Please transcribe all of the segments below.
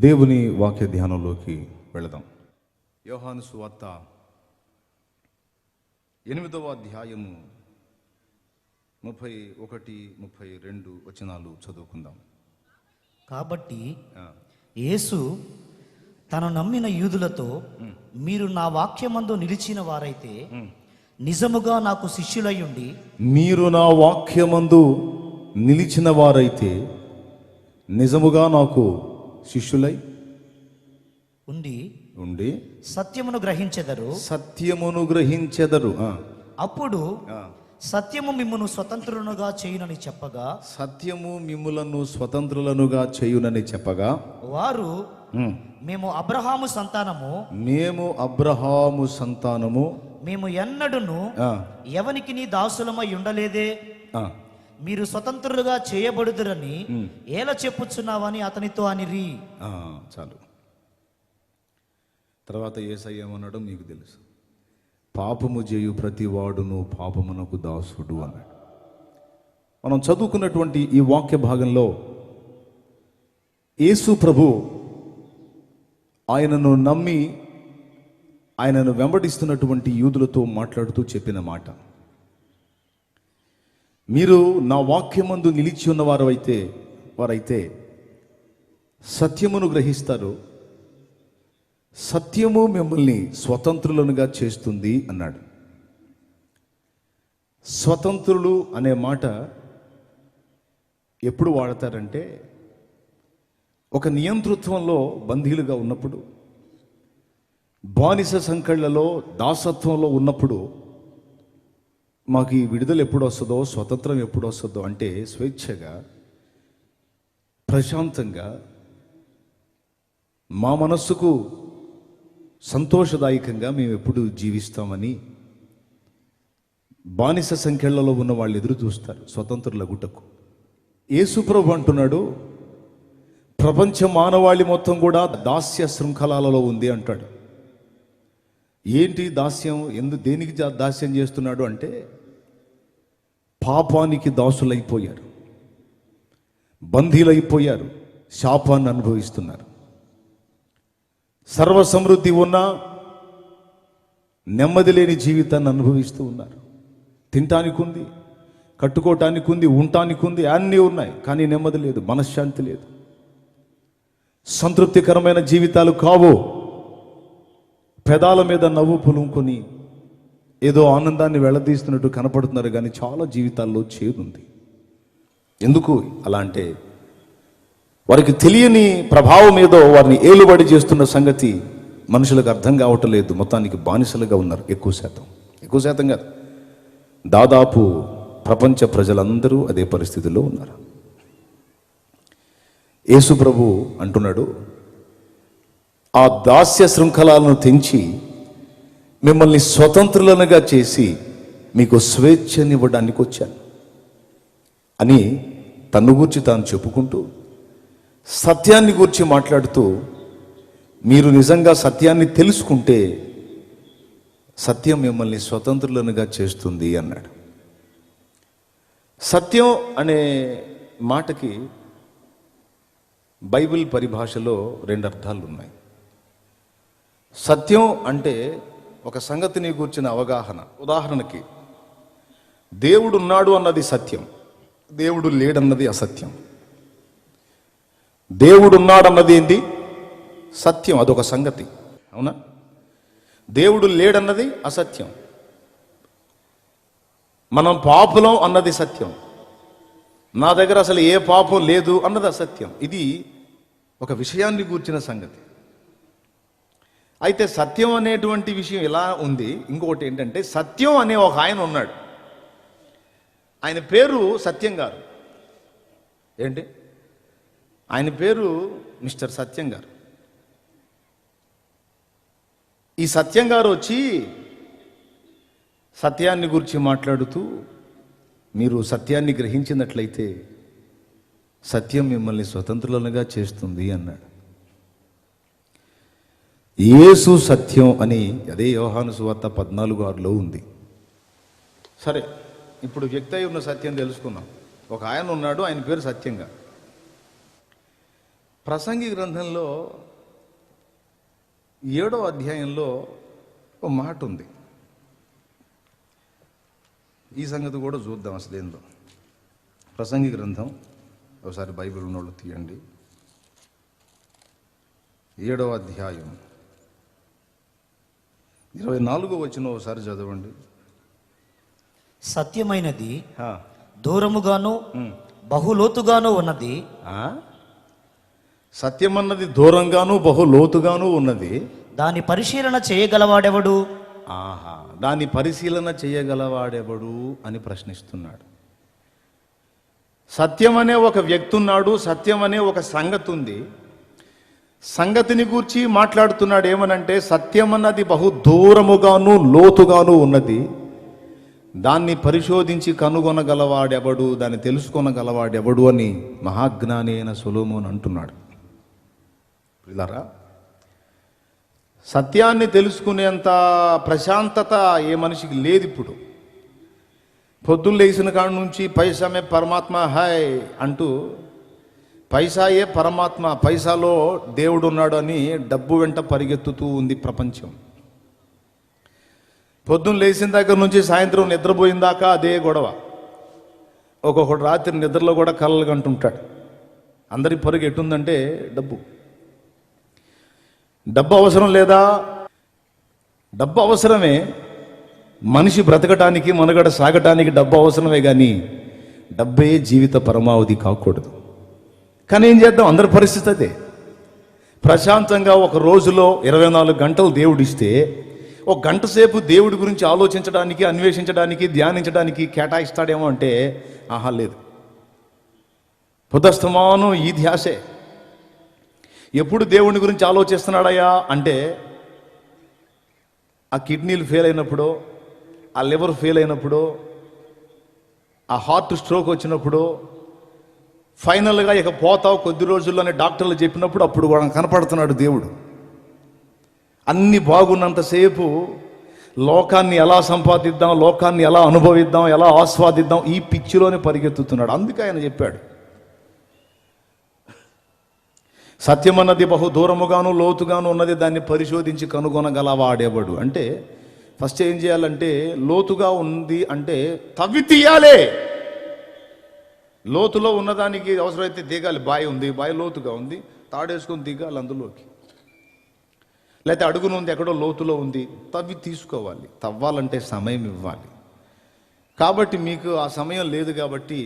దేవుని వాక్య ధ్యానంలోకి వెళదాం. యోహాను సువార్త 8వ అధ్యాయము 31-32 వచనాలు చదువుకుందాం. కాబట్టి యేసు తను నమ్మిన యూదులతో, మీరు నా వాక్యమందు నిలిచిన వారైతే నిజముగా నాకు శిష్యులయ్యుండి, మీరు నా వాక్యమందు నిలిచిన వారైతే నిజముగా నాకు శిష్యులై ఉండి సత్యమును గ్రహించెదరు. అప్పుడు సత్యము మిమ్మును స్వతంత్రులుగా చేయునని చెప్పగా, సత్యము మిమ్ములను స్వతంత్రులనుగా చేయునని చెప్పగా, వారు మేము అబ్రహాము సంతానము, మేము ఎన్నడును ఎవనికి నీ దాసులమై ఉండలేదే, మీరు స్వతంత్రులుగా చేయబడుదురని ఎలా చెప్పుచున్నావని అతనితో అనిరి. చాలు. తర్వాత యేసయ్య ఏమన్నాడో మీకు తెలుసు. పాపము చేయు ప్రతి వాడును పాపమునకు దాసుడు అన్నాడు. మనం చదువుకున్నటువంటి ఈ వాక్య భాగంలో యేసు ప్రభు ఆయనను నమ్మి ఆయనను వెంబడిస్తున్నటువంటి యూదులతో మాట్లాడుతూ చెప్పిన మాట, మీరు నా వాక్యమందు నిలిచి ఉన్న వారైతే సత్యమును గ్రహిస్తారు, సత్యము మిమ్మల్ని స్వతంత్రులనుగా చేస్తుంది అన్నాడు. స్వతంత్రులు అనే మాట ఎప్పుడు వాడతారంటే, ఒక నియంతృత్వంలో బందీలుగా ఉన్నప్పుడు, బానిస సంకెళ్లలో దాసత్వంలో ఉన్నప్పుడు, మాకు ఈ విడుదల ఎప్పుడు వస్తుందో, స్వతంత్రం ఎప్పుడు వస్తుందో అంటే స్వేచ్ఛగా ప్రశాంతంగా మా మనస్సుకు సంతోషదాయకంగా మేము ఎప్పుడు జీవిస్తామని బానిస సంఖ్యలలో ఉన్న వాళ్ళు ఎదురు చూస్తారు స్వతంత్రుల గుటకు. యేసుప్రభు అంటున్నాడు, ప్రపంచ మానవాళి మొత్తం కూడా దాస్య శృంఖలాలలో ఉంది అంటాడు. ఏంటి దాస్యం? దేనికి దాస్యం చేస్తున్నాడు అంటే, పాపానికి దాసులైపోయారు, బందీలైపోయారు, శాపాన్ని అనుభవిస్తున్నారు. సర్వ సమృద్ధి ఉన్నా నెమ్మది లేని జీవితాన్ని అనుభవిస్తూ ఉన్నారు. తినటానికి ఉంది, కట్టుకోవటానికి ఉంది, ఉండటానికి ఉంది, అన్నీ ఉన్నాయి, కానీ నెమ్మది లేదు, మనశ్శాంతి లేదు, సంతృప్తికరమైన జీవితాలు కావు. పెదాల మీద నవ్వు పులుముకొని ఏదో ఆనందాన్ని వెళ్లదీస్తున్నట్టు కనపడుతున్నారు, కానీ చాలా జీవితాల్లో చేదుంది. ఎందుకు అలా అంటే, వారికి తెలియని ప్రభావం ఏదో వారిని ఏలుబడి చేస్తున్న సంగతి మనుషులకు అర్థం కావటం లేదు. మొత్తానికి బానిసలుగా ఉన్నారు. ఎక్కువ శాతం కాదు, దాదాపు ప్రపంచ ప్రజలందరూ అదే పరిస్థితిలో ఉన్నారు. యేసు ప్రభు అంటున్నాడు, ఆ దాస్య శృంఖలాలను తెంచి మిమ్మల్ని స్వతంత్రులనుగా చేసి మీకు స్వేచ్ఛనివ్వడానికి వచ్చాను అని తన్ను గూర్చి తాను చెప్పుకుంటూ, సత్యాన్ని గూర్చి మాట్లాడుతూ, మీరు నిజంగా సత్యాన్ని తెలుసుకుంటే సత్యం మిమ్మల్ని స్వతంత్రులనుగా చేస్తుంది అన్నాడు. సత్యం అనే మాటకి బైబిల్ పరిభాషలో 2 అర్థాలు ఉన్నాయి. సత్యం అంటే ఒక సంగతిని గూర్చిన అవగాహన. ఉదాహరణకి, దేవుడు ఉన్నాడు అన్నది సత్యం, దేవుడు లేడన్నది అసత్యం. దేవుడు ఉన్నాడన్నది ఏంటి? సత్యం, అదొక సంగతి, అవునా? దేవుడు లేడన్నది అసత్యం. మనం పాపులం అన్నది సత్యం, నా దగ్గర అసలు ఏ పాపం లేదు అన్నది అసత్యం. ఇది ఒక విషయాన్ని గూర్చిన సంగతి. అయితే సత్యం అనేటువంటి విషయం ఎలా ఉంది. ఇంకొకటి ఏంటంటే, సత్యం అనే ఒక ఆయన ఉన్నాడు, ఆయన పేరు సత్యం గారు. ఏంటి? ఆయన పేరు మిస్టర్ సత్యం గారు. ఈ సత్యం గారు వచ్చి సత్యాన్ని గురించి మాట్లాడుతూ, మీరు సత్యాన్ని గ్రహించినట్లయితే సత్యం మిమ్మల్ని స్వతంత్రులుగా చేస్తుంది అన్నాడు. యేసు సత్యం అని అదే యోహాను సువార్త 14:6లో ఉంది. సరే, ఇప్పుడు వ్యక్తి అయి ఉన్న సత్యం తెలుసుకున్నాం. ఒక ఆయన ఉన్నాడు, ఆయన పేరు సత్యంగా. ప్రసంగి గ్రంథంలో 7వ అధ్యాయంలో ఒక మాట ఉంది. ఈ సంగతి కూడా చూద్దాం అసలు ఏందో. ప్రసంగి గ్రంథం ఒకసారి బైబిల్ ఉన్నోళ్ళు తీయండి. 7వ అధ్యాయం 24వ వచనం ఒకసారి చదవండి. సత్యమైనది దూరముగాను బహులోతుగాను ఉన్నది. సత్యమన్నది దూరంగాను బహులోతుగాను ఉన్నది. దాని పరిశీలన చేయగలవాడెవడు? దాని పరిశీలన చేయగలవాడెవడు అని ప్రశ్నిస్తున్నాడు. సత్యం అనే ఒక వ్యక్తి ఉన్నాడు, సత్యం అనే ఒక సంగతి ఉంది. సంగతిని గూర్చి మాట్లాడుతున్నాడు. ఏమనంటే సత్యం అన్నది బహు దూరముగాను లోతుగాను ఉన్నది. దాన్ని పరిశోధించి కనుగొనగలవాడెవడు, దాన్ని తెలుసుకొనగలవాడెవడు అని మహాజ్ఞాని అయిన సొలొమోను అంటున్నాడు. పిల్లరా, సత్యాన్ని తెలుసుకునేంత ప్రశాంతత ఏ మనిషికి లేదు ఇప్పుడు. పొద్దున్న లేచిన కాడ నుంచి పైసామే పరమాత్మ హాయ్ అంటూ, పైసాయే పరమాత్మ, పైసాలో దేవుడు ఉన్నాడు అని డబ్బు వెంట పరిగెత్తుతూ ఉంది ప్రపంచం. పొద్దున్న లేచిన దగ్గర నుంచి సాయంత్రం నిద్రపోయిన దాకా అదే గొడవ. ఒక్కొక్కడు రాత్రి నిద్రలో కూడా కలలు కంటుంటాడు. అందరి పరుగు ఎట్టుందంటే డబ్బు. డబ్బు అవసరం లేదా? డబ్బు అవసరమే. మనిషి బ్రతకటానికి, మనుగడ సాగటానికి డబ్బు అవసరమే, కానీ డబ్బే జీవిత పరమావధి కాకూడదు. కానీ ఏం చేద్దాం, అందరి పరిస్థితి అదే. ప్రశాంతంగా ఒక రోజులో 24 గంటలు దేవుడిస్తే, ఒక గంట సేపు దేవుడి గురించి ఆలోచించడానికి, అన్వేషించడానికి, ధ్యానించడానికి కేటాయిస్తాడేమో అంటే లేదు. పొద్దస్తమానం ఈ ధ్యాసే. ఎప్పుడు దేవుని గురించి ఆలోచిస్తున్నాడయ్యా అంటే ఆ కిడ్నీలు ఫెయిల్ అయినప్పుడు, ఆ లివర్ ఫెయిల్ అయినప్పుడు, ఆ హార్ట్ స్ట్రోక్ వచ్చినప్పుడు, ఫైనల్గా ఇక పోతావు కొద్ది రోజుల్లోనే డాక్టర్లు చెప్పినప్పుడు అప్పుడు కూడా కనపడుతున్నాడు దేవుడు. అన్ని బాగున్నంతసేపు లోకాన్ని ఎలా సంపాదిద్దాం, లోకాన్ని ఎలా అనుభవిద్దాం, ఎలా ఆస్వాదిద్దాం, ఈ పిచ్చిలోనే పరిగెత్తుతున్నాడు. అందుకే ఆయన చెప్పాడు, సత్యం అన్నది బహు దూరముగాను లోతుగాను ఉన్నది, దాన్ని పరిశోధించి కనుగొనగలవాడేవాడు. అంటే ఫస్ట్ ఏం చేయాలంటే, లోతుగా ఉంది అంటే తవ్వి తీయాలి. లోతులో ఉన్నదానికి అవసరమైతే దిగాలి. బావి ఉంది, బావి లోతుగా ఉంది, తాడేసుకొని దిగాలి అందులోకి. లేకపోతే అడుగును ఉంది, ఎక్కడో లోతులో ఉంది, తవ్వి తీసుకోవాలి. తవ్వాలంటే సమయం ఇవ్వాలి. కాబట్టి మీకు ఆ సమయం లేదు కాబట్టి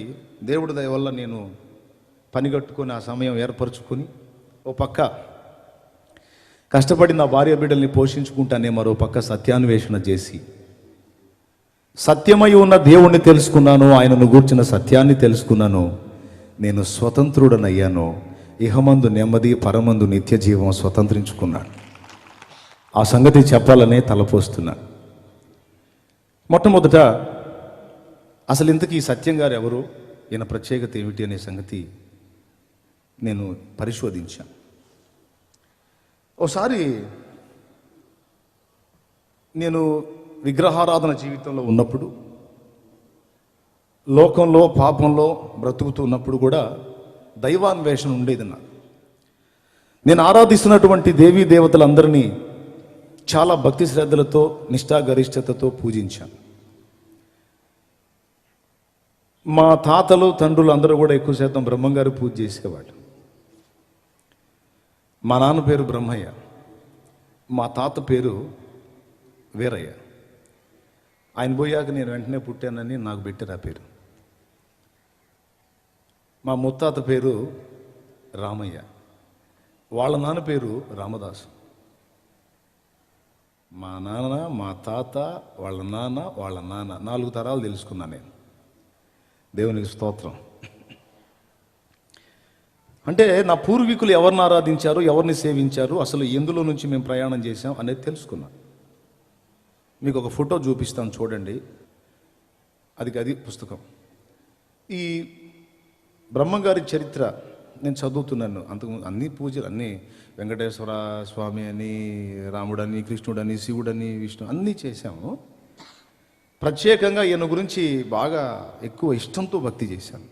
దేవుడి దయ వల్ల నేను పనిగట్టుకొని ఆ సమయం ఏర్పరచుకొని, ఓ పక్క కష్టపడి నా భార్య బిడ్డల్ని పోషించుకుంటానే, మరో పక్క సత్యాన్వేషణ చేసి సత్యమై ఉన్న దేవుణ్ణి తెలుసుకున్నాను, ఆయనను గూర్చిన సత్యాన్ని తెలుసుకున్నాను. నేను స్వతంత్రుడనయ్యాను. ఇహమందు నెమ్మది, పరమందు నిత్య జీవం స్వతంత్రించుకున్నాను. ఆ సంగతి చెప్పాలనే తలపోస్తున్నాను. మొట్టమొదట అసలు ఇంతకీ ఈ సత్యం గారు ఎవరు, ఈయన ప్రత్యేకత ఏమిటి అనే సంగతి నేను పరిశోధించాను. ఒకసారి నేను విగ్రహారాధన జీవితంలో ఉన్నప్పుడు, లోకంలో పాపంలో బ్రతుకుతూ ఉన్నప్పుడు కూడా దైవాన్వేషణ ఉండేది నాకు. నేను ఆరాధిస్తున్నటువంటి దేవీ దేవతలందరినీ చాలా భక్తి శ్రద్ధలతో, నిష్ఠాగరిష్టతతో పూజించాను. మా తాతలు తండ్రులు అందరూ కూడా ఎక్కువ శాతం బ్రహ్మంగారు పూజ చేసేవాళ్ళు. మా నాన్న పేరు బ్రహ్మయ్య, మా తాత పేరు వీరయ్య. ఆయన పోయాక నేను వెంటనే పుట్టానని నాకు పెట్టారు ఆ పేరు. మా ముత్తాత పేరు రామయ్య, వాళ్ళ నాన్న పేరు రామదాసు. మా నాన్న, మా తాత, వాళ్ళ నాన్న, వాళ్ళ నాన్న, 4 తరాలు తెలుసుకున్నాను నేను. దేవునికి స్తోత్రం. అంటే నా పూర్వీకులు ఎవరిని ఆరాధించారు, ఎవరిని సేవించారు, అసలు ఎందులో నుంచి మేము ప్రయాణం చేశాం అనేది తెలుసుకున్నాను. మీకు ఒక ఫోటో చూపిస్తాను చూడండి. అది పుస్తకం. ఈ బ్రహ్మంగారి చరిత్ర నేను చదువుతున్నాను. అంతకుముందు అన్ని పూజలు, అన్నీ వెంకటేశ్వర స్వామి అని, రాముడని, కృష్ణుడని, శివుడని, విష్ణు అన్నీ చేశాము. ప్రత్యేకంగా ఈయన గురించి బాగా ఎక్కువ ఇష్టంతో భక్తి చేశాను.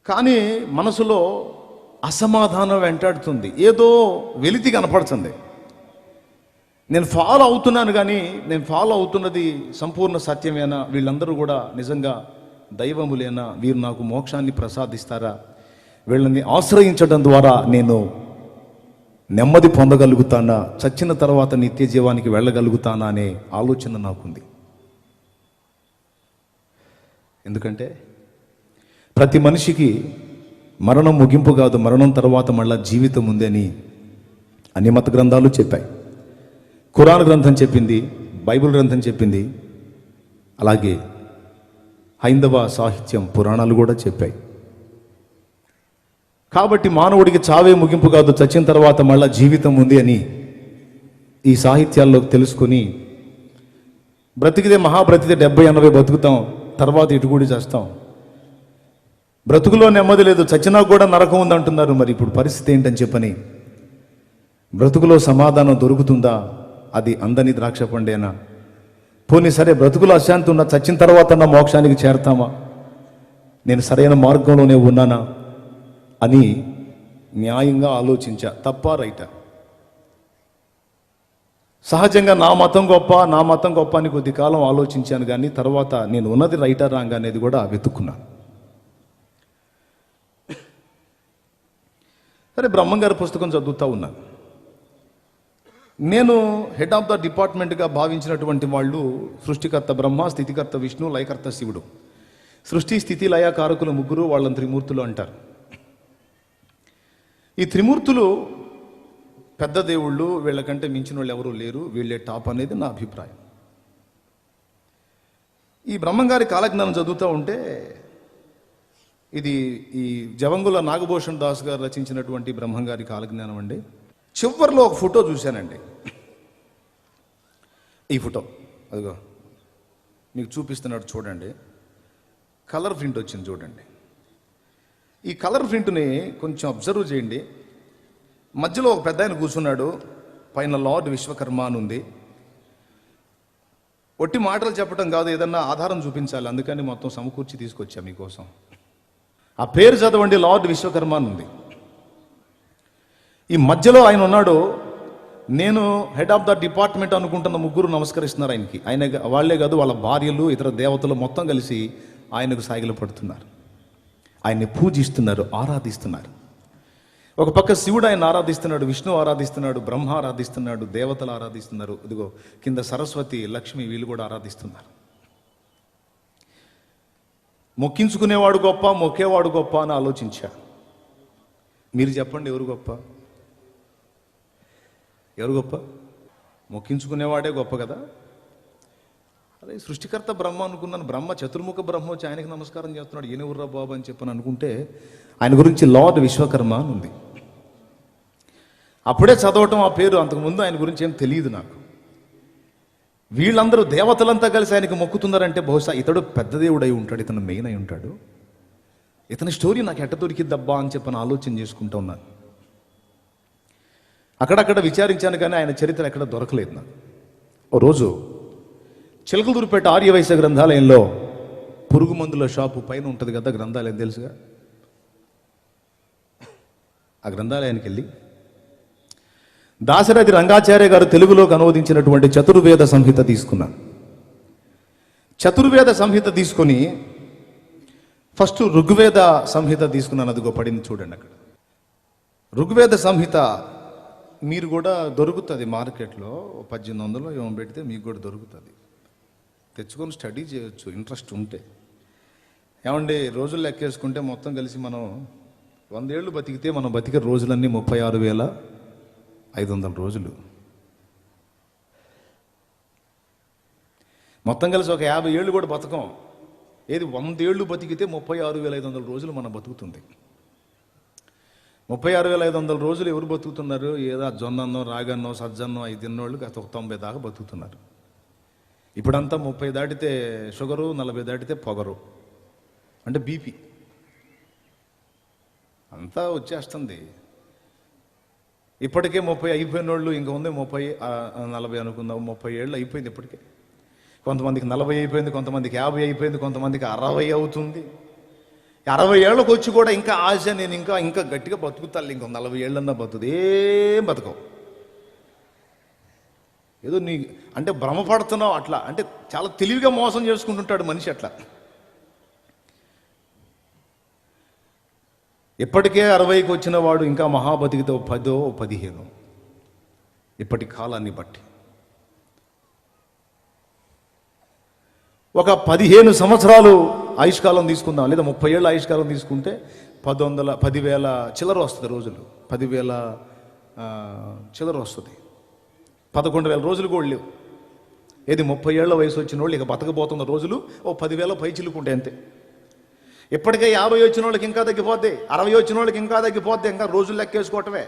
కానీ మనసులో అసమాధానం వెంటాడుతుంది, ఏదో వెలితి కనపడుతుంది. నేను ఫాలో అవుతున్నాను కానీ నేను ఫాలో అవుతున్నది సంపూర్ణ సత్యమేనా, వీళ్ళందరూ కూడా నిజంగా దైవములేనా, వీరు నాకు మోక్షాన్ని ప్రసాదిస్తారా, వీళ్ళని ఆశ్రయించడం ద్వారా నేను నెమ్మది పొందగలుగుతానా, చచ్చిన తర్వాత నిత్య జీవానికి వెళ్ళగలుగుతానా అనే ఆలోచన నాకుంది. ఎందుకంటే ప్రతి మనిషికి మరణం ముగింపు కాదు, మరణం తర్వాత మళ్ళా జీవితం ఉంది అని అన్ని మత గ్రంథాలు చెప్పాయి. ఖురాన్ గ్రంథం చెప్పింది, బైబిల్ గ్రంథం చెప్పింది, అలాగే హైందవ సాహిత్యం పురాణాలు కూడా చెప్పాయి. కాబట్టి మానవుడికి చావే ముగింపు కాదు, చచ్చిన తర్వాత మళ్ళా జీవితం ఉంది అని ఈ సాహిత్యాల్లో తెలుసుకొని బ్రతికితే మహాబ్రతికితే 70-80 బతుకుతాం, తర్వాత ఇటుకూడి చేస్తాం. బ్రతుకులో నెమ్మది లేదు, చచ్చినా కూడా నరకం ఉందంటున్నారు. మరి ఇప్పుడు పరిస్థితి ఏంటని చెప్పని బ్రతుకులో సమాధానం దొరుకుతుందా, అది అందని ద్రాక్ష పండేనా? పోనీ సరే బ్రతుకులో అశాంతి ఉన్నా చచ్చిన తర్వాత నా మోక్షానికి చేరతామా, నేను సరైన మార్గంలోనే ఉన్నానా అని న్యాయంగా ఆలోచించా. తప్ప రైటా? సహజంగా నా మతం గొప్ప అని కొద్ది కాలం ఆలోచించాను, కానీ తర్వాత నేను ఉన్నది రైటా రాంగ్ అనేది కూడా వెతుక్కున్నాను. సరే, బ్రహ్మంగారి పుస్తకం చదువుతూ ఉన్నాను. నేను హెడ్ ఆఫ్ ద డిపార్ట్మెంట్గా భావించినటువంటి వాళ్ళు సృష్టికర్త బ్రహ్మ, స్థితికర్త విష్ణు, లయకర్త శివుడు. సృష్టి స్థితి లయ కారకులు ముగ్గురు, వాళ్ళని త్రిమూర్తులు అంటారు. ఈ త్రిమూర్తులు పెద్ద దేవుళ్ళు, వీళ్ళకంటే మించిన వాళ్ళు ఎవరూ లేరు, వీళ్ళే టాప్ అనేది నా అభిప్రాయం. ఈ బ్రహ్మంగారి కాలజ్ఞానం చదువుతూ ఉంటే, ఇది ఈ జవంగుల నాగభూషణ్ దాస్ గారు రచించినటువంటి బ్రహ్మంగారి కాలజ్ఞానం అండి. చివరిలో ఒక ఫోటో చూశానండి. ఈ ఫోటో అదిగో మీకు చూపిస్తున్నాడు చూడండి. కలర్ ప్రింట్ వచ్చింది చూడండి. ఈ కలర్ ప్రింట్ని కొంచెం అబ్జర్వ్ చేయండి. మధ్యలో ఒక పెద్ద ఆయన కూర్చున్నాడు, పైన లార్డ్ విశ్వకర్మ అని ఉంది. ఒట్టి మాటలు చెప్పడం కాదు, ఏదన్నా ఆధారం చూపించాలి, అందుకని మొత్తం సమకూర్చి తీసుకొచ్చా మీకోసం. ఆ పేరు చదవండి, లార్డ్ విశ్వకర్మ అని ఉంది. ఈ మధ్యలో ఆయన ఉన్నాడు. నేను హెడ్ ఆఫ్ ద డిపార్ట్మెంట్ అనుకుంటున్న ముగ్గురు నమస్కరిస్తున్నారు ఆయనకి. ఆయన వాళ్లే కాదు, వాళ్ళ భార్యలు, ఇతర దేవతలు మొత్తం కలిసి ఆయనకు సాగిలు పడుతున్నారు, ఆయన్ని పూజిస్తున్నారు, ఆరాధిస్తున్నారు. ఒక పక్క శివుడు ఆయన ఆరాధిస్తున్నాడు, విష్ణు ఆరాధిస్తున్నాడు, బ్రహ్మ ఆరాధిస్తున్నాడు, దేవతలు ఆరాధిస్తున్నారు. ఇదిగో కింద సరస్వతి, లక్ష్మి, వీళ్ళు కూడా ఆరాధిస్తున్నారు. మొక్కించుకునేవాడు గొప్ప, మొక్కేవాడు గొప్ప అని ఆలోచించా. మీరు చెప్పండి, ఎవరు గొప్ప? ఎవరు గొప్ప? మొక్కించుకునేవాడే గొప్ప కదా. అదే సృష్టికర్త బ్రహ్మ అనుకున్నాను. బ్రహ్మ చతుర్ముఖ బ్రహ్మ వచ్చి ఆయనకి నమస్కారం చేస్తున్నాడు, ఈయనెవర్రా బాబు అని చెప్పని అనుకుంటే ఆయన గురించి లార్డ్ విశ్వకర్మ అని ఉంది. అప్పుడే చదవటం ఆ పేరు, అంతకుముందు ఆయన గురించి ఏం తెలియదు నాకు. వీళ్ళందరూ దేవతలంతా కలిసి ఆయనకు మొక్కుతున్నారంటే బహుశా ఇతడు పెద్ద దేవుడు అయి ఉంటాడు, ఇతను మెయిన్ అయి ఉంటాడు. ఇతని స్టోరీ నాకు ఎట్ట దొరికిద్దబ్బా అని చెప్పని ఆలోచన చేసుకుంటూ ఉన్నాను. అక్కడక్కడ విచారించాను, కానీ ఆయన చరిత్ర ఎక్కడ దొరకలేదు నాకు. ఓ రోజు చిలకలూరుపేట ఆర్యవైశ్య గ్రంథాలయంలో పురుగు మందుల షాపు పైన ఉంటుంది కదా గ్రంథాలయం, తెలుసుగా. ఆ గ్రంథాలయానికి వెళ్ళి దాశరథి రంగాచార్య గారు తెలుగులోకి అనువదించినటువంటి చతుర్వేద సంహిత తీసుకున్నాను. చతుర్వేద సంహిత తీసుకొని ఫస్ట్ ఋగ్వేద సంహిత తీసుకున్నాను. అదిగో పడింది చూడండి అక్కడ. ఋగ్వేద సంహిత మీరు కూడా దొరుకుతుంది మార్కెట్లో, 1800 ఏమో పెడితే మీకు కూడా దొరుకుతుంది. తెచ్చుకొని స్టడీ చేయొచ్చు ఇంట్రెస్ట్ ఉంటే. ఏమండి, రోజులు లెక్కేసుకుంటే మొత్తం కలిసి మనం 100 ఏళ్ళు బతికితే మనం బతికే రోజులన్నీ 36,500 రోజులు. మొత్తం కలిసి ఒక 50 ఏళ్ళు కూడా బతకం. ఏది 100 ఏళ్ళు బతికితే 36,500 రోజులు మనం బతుకుతుంది. 36,500 రోజులు ఎవరు బతుకుతున్నారు? ఏదో జొన్నన్నో, రాగన్నో, సజ్జన్నో 5 తిన్నోళ్ళు గత 90 దాకా బతుకుతున్నారు. ఇప్పుడంతా 30 దాటితే షుగరు, 40 దాటితే పొగరు, అంటే బీపీ అంతా వచ్చేస్తుంది. ఇప్పటికే 30 అయిపోయిన వాళ్ళు ఇంకా ఉంది 30, 40 అనుకుందాం. 30 ఏళ్ళు అయిపోయింది ఇప్పటికే. కొంతమందికి 40 అయిపోయింది, కొంతమందికి 50 అయిపోయింది, కొంతమందికి 60 అవుతుంది. 60 ఏళ్ళకు వచ్చి కూడా ఇంకా ఆశ, నేను ఇంకా ఇంకా గట్టిగా బతుకుతాను, ఇంకో 40 ఏళ్ళన్నా బతుకుదు, ఏం బతకవు. ఏదో నీ అంటే భ్రమపడుతున్నావు అట్లా, అంటే చాలా తెలివిగా మోసం చేసుకుంటుంటాడు మనిషి అట్లా. ఇప్పటికే 60కి వచ్చిన వాడు ఇంకా మహాబతికితో 10, 15 ఇప్పటి కాలాన్ని బట్టి. ఒక 15 సంవత్సరాలు ఆయుష్కాలం తీసుకుందాం, లేదా 30 ఏళ్ళ ఆయుష్కాలం తీసుకుంటే 10,000 చిల్లర వస్తుంది రోజులు, 10,000 చిల్లర వస్తుంది. 11,000 రోజులు కూడా లేవు. ఏది 30 ఏళ్ల వయసు వచ్చిన వాళ్ళు ఇక బతకబోతున్న రోజులు 10,000 పై చిలుకుంటే అంతే. ఇప్పటికే 50 వచ్చిన వాళ్ళకి ఇంకా తగ్గిపోద్ది, 60 వచ్చిన వాళ్ళకి ఇంకా తగ్గిపోద్ది, ఇంకా రోజులు లెక్కేసుకోవటమే.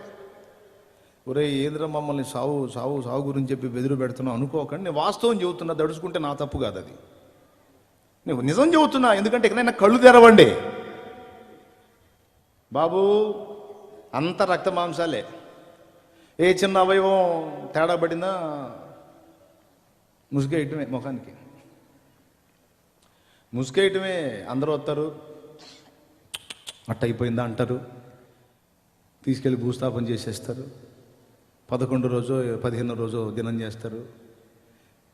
ఒరే ఏంద్ర మమ్మల్ని సావు సావు సావు గురించి చెప్పి బెదిరి పెడుతున్నావు అనుకోకండి, నేను వాస్తవం చెబుతున్నా, దడుచుకుంటే నా తప్పు కాదు అది, నేను నిజం చెబుతున్నా. ఎందుకంటే ఇకనైనా కళ్ళు తెరవండి బాబు, అంత రక్త మాంసాలే. ఏ చిన్న అవయవం తేడా పడినా ముసుగేయటమే, ముఖానికి ముసుగేయటమే. అందరూ వస్తారు, అట్ట అయిపోయిందా అంటారు, తీసుకెళ్ళి భూస్థాపన చేసేస్తారు. 11 రోజు 15 రోజు దినం చేస్తారు.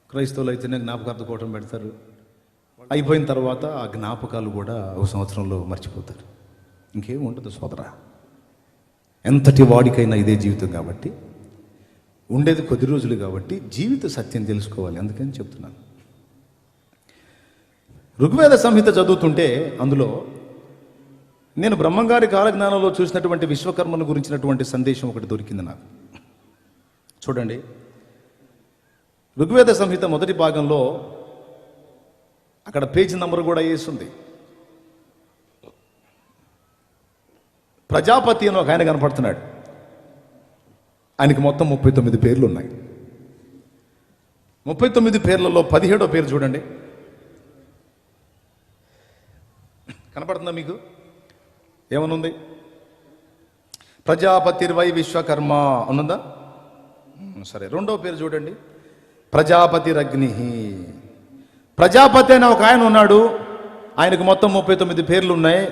క్రైస్తవులు అయితేనే జ్ఞాపకార్థ కూటం పెడతారు. అయిపోయిన తర్వాత ఆ జ్ఞాపకాలు కూడా ఒక సంవత్సరంలో మర్చిపోతారు. ఇంకేం ఉండదు సోదరా. ఎంతటి వాడికైనా ఇదే జీవితం కాబట్టి, ఉండేది కొద్ది రోజులు కాబట్టి జీవిత సత్యం తెలుసుకోవాలి. అందుకని చెప్తున్నాను. ఋగ్వేద సంహిత చదువుతుంటే అందులో నేను బ్రహ్మంగారి కాలజ్ఞానంలో చూసినటువంటి విశ్వకర్మను గురించినటువంటి సందేశం ఒకటి దొరికింది నాకు. చూడండి, ఋగ్వేద సంహిత మొదటి భాగంలో అక్కడ పేజీ నంబర్ కూడా వేస్తుంది. ప్రజాపతి అని ఒక ఆయన కనపడుతున్నాడు. ఆయనకి మొత్తం 39 పేర్లు ఉన్నాయి. 39 పేర్లలో 17వ పేరు చూడండి, కనపడుతుందా మీకు? ఏమనుంది? ప్రజాపతిర్వై విశ్వకర్మ అనుందా? సరే, రెండవ పేరు చూడండి, ప్రజాపతిరగ్ని. ప్రజాపతి అనే ఒక ఆయన ఉన్నాడు, ఆయనకు మొత్తం 39 పేర్లు ఉన్నాయి.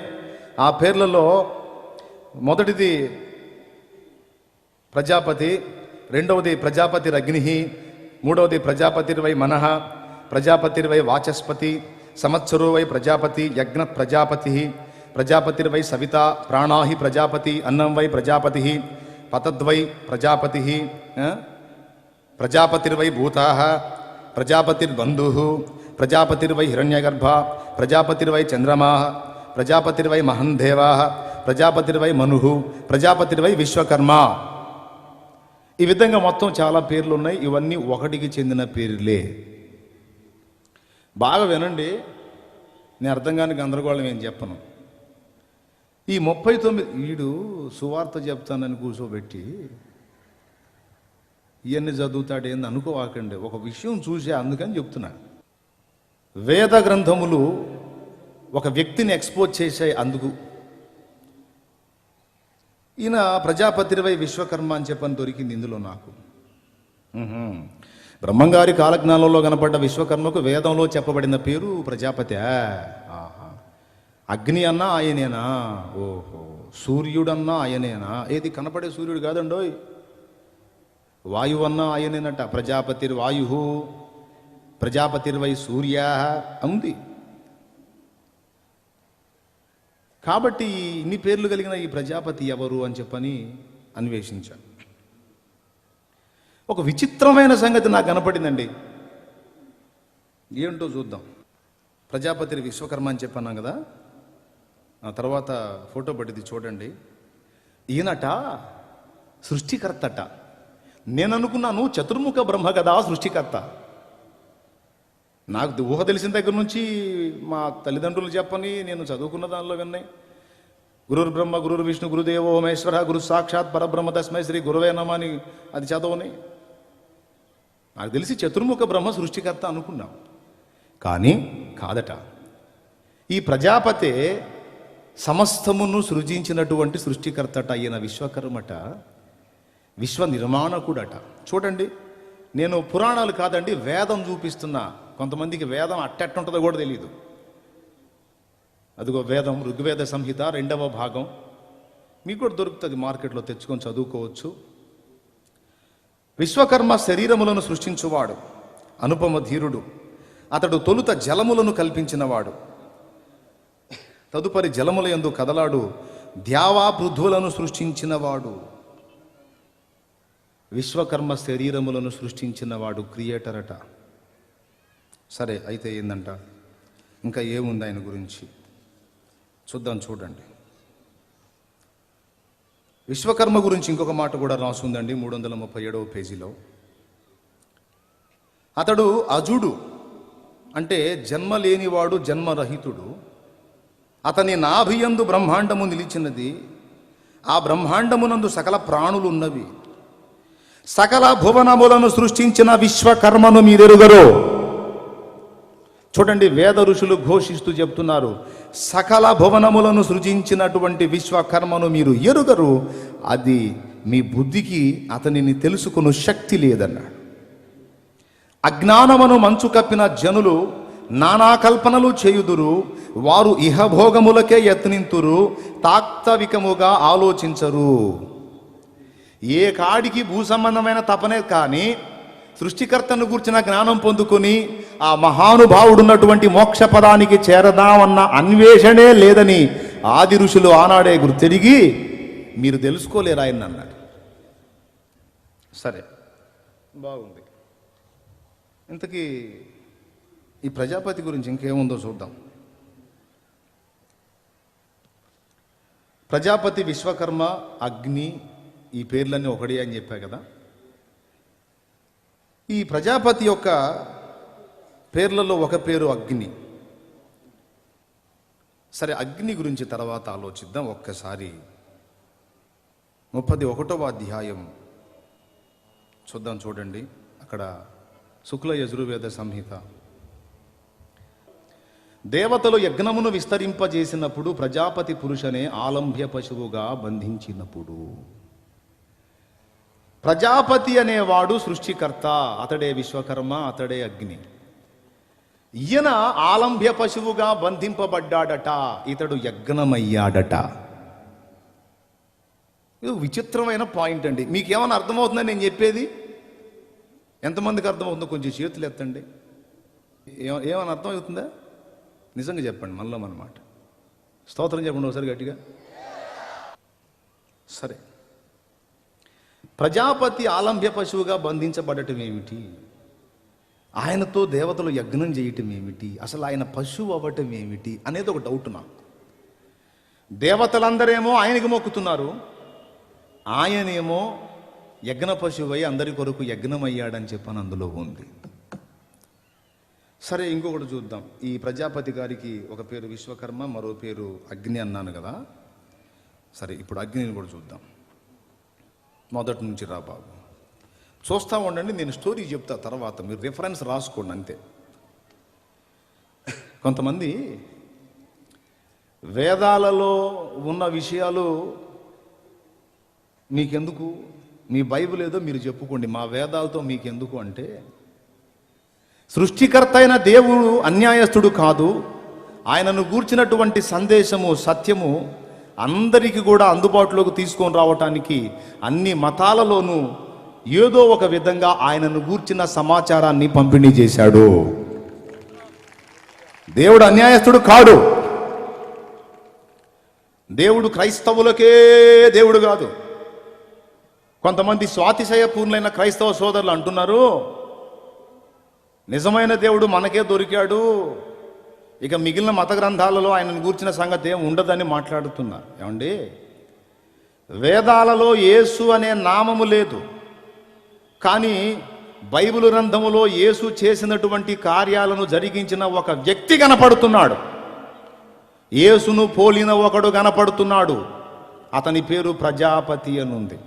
ఆ పేర్లలో మొదటిది ప్రజాపతి, రెండవది ప్రజాపతిరగ్ని, మూడవది ప్రజాపతిర్వై మనః, ప్రజాపతిర్వై వాచస్పతి, సంవత్సరో వై ప్రజాపతి, యజ్ఞ ప్రజాపతి, ప్రజాపతిర్వై సవిత, ప్రాణాహి ప్రజాపతి, అన్నం వై ప్రజాపతి, పతద్వై ప్రజాపతి, ప్రజాపతిర్వై భూతాః, ప్రజాపతిర్బంధుః, ప్రజాపతిర్వై హిరణ్యగర్భ, ప్రజాపతిర్వై చంద్రమాః, ప్రజాపతిర్వై మహన్దేవాః, ప్రజాపతిర్వై మనుః, ప్రజాపతిర్వై విశ్వకర్మ. ఈ విధంగా మొత్తం చాలా పేర్లు ఉన్నాయి. ఇవన్నీ ఒకటికి చెందిన పేర్లే. బాగా వినండి, నేను అర్థం కాని గందరగోళం ఏం చెప్పను. ఈ 39 వీడు సువార్త చెప్తానని కూర్చోబెట్టి ఇవన్నీ చదువుతాడేంది అనుకోవాకండి. ఒక విషయం చూసే, అందుకని చెప్తున్నా. వేద గ్రంథములు ఒక వ్యక్తిని ఎక్స్పోజ్ చేసే. అందుకు ఈయన ప్రజాపతిర్వై విశ్వకర్మ అని చెప్పని దొరికింది ఇందులో నాకు. బ్రహ్మంగారి కాలజ్ఞానంలో కనపడ్డ విశ్వకర్మకు వేదంలో చెప్పబడిన పేరు ప్రజాపతి. అగ్ని అన్నా ఆయనేనా? ఓహో, సూర్యుడన్నా ఆయనేనా? ఏది కనపడే సూర్యుడు కాదండోయ్, వాయువు అన్నా ఆయనేనట. ప్రజాపతిర్వాయు, ప్రజాపతిర్వై సూర్య ఉంది. కాబట్టి ఇన్ని పేర్లు కలిగిన ఈ ప్రజాపతి ఎవరు అని చెప్పని అన్వేషించాను. ఒక విచిత్రమైన సంగతి నాకు కనపడిందండి. ఏంటో చూద్దాం. ప్రజాపతి విశ్వకర్మ అని చెప్పన్నాం కదా, ఆ తర్వాత ఫోటో పట్టింది చూడండి. ఈయనట సృష్టికర్తట. నేను అనుకున్నాను చతుర్ముఖ బ్రహ్మ కదా సృష్టికర్త. నాకు ఊహ తెలిసిన దగ్గర నుంచి మా తల్లిదండ్రులు చెప్పని, నేను చదువుకున్న దానిలో విన్నాయి. గురుర్ బ్రహ్మ గురుర్ విష్ణు గురుదేవో మహేశ్వర గురు సాక్షాత్ పరబ్రహ్మ తస్మై శ్రీ గురువే నమః అని అది చదవని. నాకు తెలిసి చతుర్ముఖ బ్రహ్మ సృష్టికర్త అనుకున్నాం, కానీ కాదట. ఈ ప్రజాపతే సమస్తమును సృజించినటువంటి సృష్టికర్తట. ఈయన విశ్వకర్మట, విశ్వ నిర్మాణకుడట. చూడండి, నేను పురాణాలు కాదండి వేదం చూపిస్తున్నా. కొంతమందికి వేదం అట్టెట్టుంటుందో కూడా తెలియదు. అదిగో వేదం, ఋగ్వేద సంహిత 2వ భాగం. మీకు కూడా దొరుకుతుంది, మార్కెట్లో తెచ్చుకొని చదువుకోవచ్చు. విశ్వకర్మ శరీరములను సృష్టించువాడు, అనుపమ ధీరుడు. అతడు తొలుత జలములను కల్పించినవాడు, తదుపరి జలముల యందు కదలాడు ద్యావా పృథువులను సృష్టించినవాడు. విశ్వకర్మ శరీరములను సృష్టించినవాడు, క్రియేటర్ అట. సరే, అయితే ఏందంట, ఇంకా ఏముంది ఆయన గురించి చూద్దాం. చూడండి, విశ్వకర్మ గురించి ఇంకొక మాట కూడా రాసుందండి 337వ పేజీలో. అతడు అజుడు, అంటే జన్మ లేనివాడు, జన్మరహితుడు. అతని నాభియందు బ్రహ్మాండము నిలిచినది, ఆ బ్రహ్మాండమునందు సకల ప్రాణులు ఉన్నవి. సకల భువనములను సృష్టించిన విశ్వకర్మను మీరెరుగరు. చూడండి, వేద ఋషులు ఘోషిస్తూ చెప్తున్నారు, సకల భువనములను సృజించినటువంటి విశ్వకర్మను మీరు ఎరుగరు, అది మీ బుద్ధికి అతనిని తెలుసుకుని శక్తి లేదన్నాడు. అజ్ఞానమును మంచు కప్పిన జనులు నానా కల్పనలు చేయుదురు, వారు ఇహభోగములకే యత్నింతురు, తాత్వికముగా ఆలోచించరు. ఏ కాడికి భూ సంబంధమైన తపనే కానీ సృష్టికర్తను గూర్చిన జ్ఞానం పొందుకొని ఆ మహానుభావుడున్నటువంటి మోక్ష పదానికి చేరదామన్న అన్వేషణే లేదని ఆది ఋషులు ఆనాడే గుర్తెరిగి మీరు తెలుసుకోలేరు ఆయన అన్నాడు. సరే, బాగుంది. ఇంతకీ ఈ ప్రజాపతి గురించి ఇంకేముందో చూద్దాం. ప్రజాపతి, విశ్వకర్మ, అగ్ని, ఈ పేర్లన్నీ ఒకటి అని చెప్పా కదా. ఈ ప్రజాపతి యొక్క పేర్లలో ఒక పేరు అగ్ని. సరే, అగ్ని గురించి తర్వాత ఆలోచిద్దాం. ఒక్కసారి 31వ అధ్యాయం చూద్దాం. చూడండి, అక్కడ శుక్ల యజుర్వేద సంహిత. దేవతలు యజ్ఞమును విస్తరింపజేసినప్పుడు ప్రజాపతి పురుషనే ఆలంభ్య పశువుగా బంధించినప్పుడు. ప్రజాపతి అనేవాడు సృష్టికర్త, అతడే విశ్వకర్మ, అతడే అగ్ని. ఈయన ఆలంభ్య పశువుగా బంధింపబడ్డాడట, ఇతడు యజ్ఞమయ్యాడట. ఇది విచిత్రమైన పాయింట్ అండి. మీకేమైనా అర్థమవుతుందని నేను చెప్పేది? ఎంతమందికి అర్థమవుతుందో కొంచెం చేతులు ఎత్తండి. ఏమైనా అర్థమవుతుందా? నిజంగా చెప్పండి, మనలో అన్నమాట. స్తోత్రం చెప్పండి ఒకసారి గట్టిగా. సరే, ప్రజాపతి ఆలంభ్య పశువుగా బంధించబడటం ఏమిటి? ఆయనతో దేవతలు యజ్ఞం చేయటం ఏమిటి? అసలు ఆయన పశువు అవ్వటం ఏమిటి అనేది ఒక డౌట్ నాకు. దేవతలందరేమో ఆయనకి మొక్కుతున్నారు, ఆయనేమో యజ్ఞ పశువై అందరి కొరకు యజ్ఞమయ్యాడని చెప్పని అందులో ఉంది. సరే, ఇంకొకటి చూద్దాం. ఈ ప్రజాపతి గారికి ఒక పేరు విశ్వకర్మ, మరో పేరు అగ్ని అన్నాను కదా. సరే, ఇప్పుడు అగ్నిని కూడా చూద్దాం. మొదటి నుంచి రా బాబు, చూస్తూ ఉండండి. నేను స్టోరీ చెప్తా తర్వాత, మీరు రిఫరెన్స్ రాసుకోండి అంతే. కొంతమంది వేదాలలో ఉన్న విషయాలు మీకెందుకు, మీ బైబిల్ ఏదో మీరు చెప్పుకోండి, మా వేదాలతో మీకెందుకు అంటే, సృష్టికర్త అయిన దేవుడు అన్యాయస్తుడు కాదు. ఆయనను గూర్చినటువంటి సందేశము, సత్యము అందరికీ కూడా అందుబాటులోకి తీసుకొని రావటానికి అన్ని మతాలలోనూ ఏదో ఒక విధంగా ఆయనను గూర్చిన సమాచారాన్ని పంపిణీ చేశాడు. దేవుడు అన్యాయస్తుడు కాడు. దేవుడు క్రైస్తవులకే దేవుడు కాదు. కొంతమంది స్వాతిశయ పూర్ణులైన క్రైస్తవ సోదరులు అంటున్నారు, నిజమైన దేవుడు మనకే దొరికాడు, ఇక మిగిలిన మత గ్రంథాలలో ఆయనను గూర్చిన సంగతి ఏం ఉండదని మాట్లాడుతున్నారు. ఏమండి, వేదాలలో యేసు అనే నామము లేదు, కానీ బైబిల్ గ్రంథములో యేసు చేసినటువంటి కార్యాలను జరిగించిన ఒక వ్యక్తి కనపడుతున్నాడు. యేసును పోలిన ఒకడు కనపడుతున్నాడు. అతని పేరు ప్రజాపతి అని ఉంది.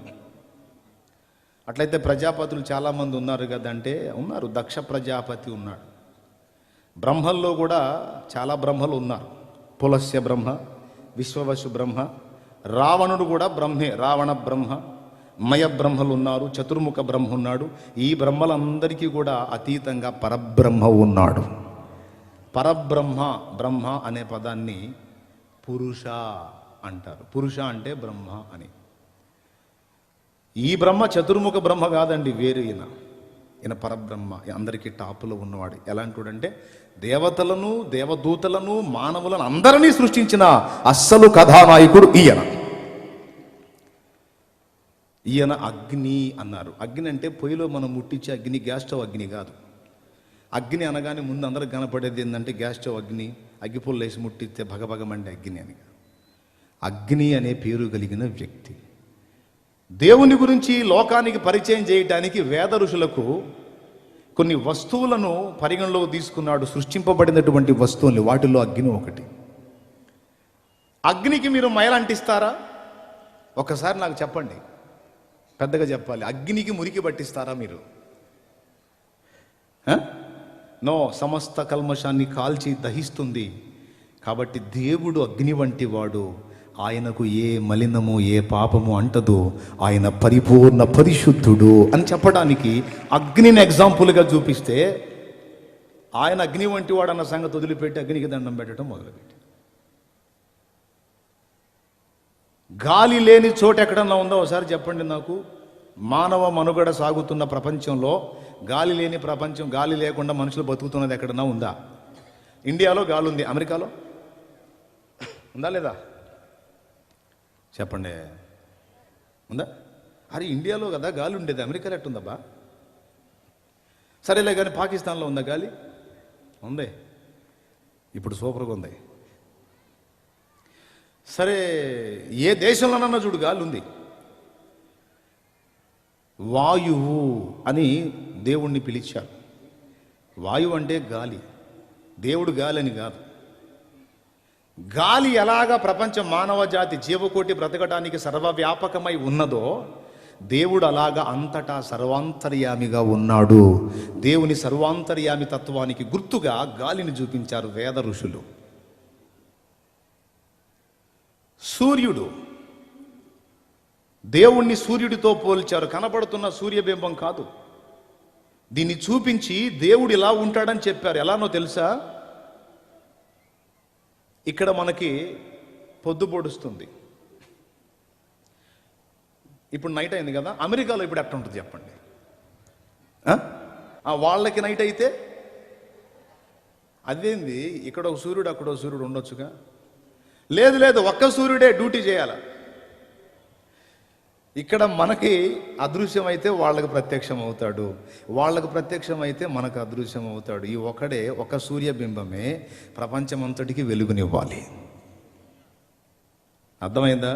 అట్లయితే ప్రజాపతులు చాలామంది ఉన్నారు కదంటే, ఉన్నారు. దక్ష ప్రజాపతి ఉన్నాడు. బ్రహ్మల్లో కూడా చాలా బ్రహ్మలు ఉన్నారు. పులస్య బ్రహ్మ, విశ్వవసు బ్రహ్మ, రావణుడు కూడా బ్రహ్మే, రావణ బ్రహ్మ, మయ బ్రహ్మలు ఉన్నారు, చతుర్ముఖ బ్రహ్మ ఉన్నాడు. ఈ బ్రహ్మలందరికీ కూడా అతీతంగా పరబ్రహ్మ ఉన్నాడు. పరబ్రహ్మ, బ్రహ్మ అనే పదాన్ని పురుష అంటారు. పురుష అంటే బ్రహ్మ అని. ఈ బ్రహ్మ చతుర్ముఖ బ్రహ్మ కాదండి, వేరు ఈయన పరబ్రహ్మ, అందరికీ టాపులో ఉన్నవాడు. ఎలాంటివాడంటే దేవతలను, దేవదూతలను, మానవులను అందరినీ సృష్టించిన అస్సలు కథానాయకుడు ఈయన అగ్ని అన్నారు. అగ్ని అంటే పొయ్యిలో మనం ముట్టించే అగ్ని, గ్యాస్ స్టవ్ అగ్ని కాదు. అగ్ని అనగానే ముందు అందరికి కనపడేది ఏంటంటే గ్యాస్ స్టవ్ అగ్ని, అగ్గిపుల్ల వేసి ముట్టిస్తే భగభగమంటే అగ్ని అని. అగ్ని అనే పేరు కలిగిన వ్యక్తి. దేవుని గురించి లోకానికి పరిచయం చేయటానికి వేద ఋషులకు కొన్ని వస్తువులను పరిగణలోకి తీసుకున్నాడు. సృష్టింపబడినటువంటి వస్తువుల్ని, వాటిల్లో అగ్ని ఒకటి. అగ్నికి మీరు మైల అంటిస్తారా? ఒకసారి నాకు చెప్పండి, పెద్దగా చెప్పాలి. అగ్నికి మురికి పట్టిస్తారా మీరు? నో, సమస్త కల్మషాన్ని కాల్చి దహిస్తుంది. కాబట్టి దేవుడు అగ్ని వంటి వాడు. ఆయనకు ఏ మలినము, ఏ పాపము అంటదు. ఆయన పరిపూర్ణ పరిశుద్ధుడు అని చెప్పడానికి అగ్నిని ఎగ్జాంపుల్గా చూపిస్తే, ఆయన అగ్ని వంటి వాడు అన్న సంగతి వదిలిపెట్టి అగ్నికి దండం పెట్టడం మొదలుపెట్టి, గాలి లేని చోట ఎక్కడన్నా ఉందో ఒకసారి చెప్పండి నాకు. మానవ మనుగడ సాగుతున్న ప్రపంచంలో గాలి లేని ప్రపంచం, గాలి లేకుండా మనుషులు బతుకుతున్నది ఎక్కడన్నా ఉందా? ఇండియాలో గాలి ఉంది, అమెరికాలో ఉందా లేదా? చెప్పండి, ఉందా? అరే ఇండియాలో కదా గాలి ఉండేది, అమెరికాలో ఎట్టుందబ్బా? సరేలే కానీ పాకిస్తాన్లో ఉందా గాలి? ఉంది, ఇప్పుడు సూపర్గా ఉంది. సరే, ఏ దేశంలోనన్నా చూడు గాలి ఉంది. వాయువు అని దేవుణ్ణి పిలిచారు. వాయువు అంటే గాలి, దేవుడు గాలి అని కాదు. గాలి ఎలాగా ప్రపంచ మానవ జాతి జీవకోటి బ్రతకడానికి సర్వవ్యాపకమై ఉన్నదో, దేవుడు అలాగా అంతటా సర్వాంతర్యామిగా ఉన్నాడు. దేవుని సర్వాంతర్యామి తత్వానికి గుర్తుగా గాలిని చూపించారు వేద ఋషులు. సూర్యుడు, దేవుణ్ణి సూర్యుడితో పోల్చారు. కనబడుతున్న సూర్యబింబం కాదు, దీన్ని చూపించి దేవుడు ఇలా ఉంటాడని చెప్పారు. ఎలానో తెలుసా? ఇక్కడ మనకి పొద్దు పొడుస్తుంది, ఇప్పుడు నైట్ అయింది కదా. అమెరికాలో ఇప్పుడు ఎట్లా ఉంటుంది చెప్పండి? వాళ్ళకి నైట్ అయితే అదేంది, ఇక్కడ ఒక సూర్యుడు అక్కడ ఒక సూర్యుడు ఉండొచ్చుగా? లేదు లేదు, ఒక్క సూర్యుడే డ్యూటీ చేయాలి. ఇక్కడ మనకి అదృశ్యం అయితే వాళ్ళకి ప్రత్యక్షం అవుతాడు, వాళ్ళకు ప్రత్యక్షం అయితే మనకు అదృశ్యం అవుతాడు. ఈ ఒకడే, ఒక సూర్యబింబమే ప్రపంచమంతటికి వెలుగునివ్వాలి. అర్థమైందా?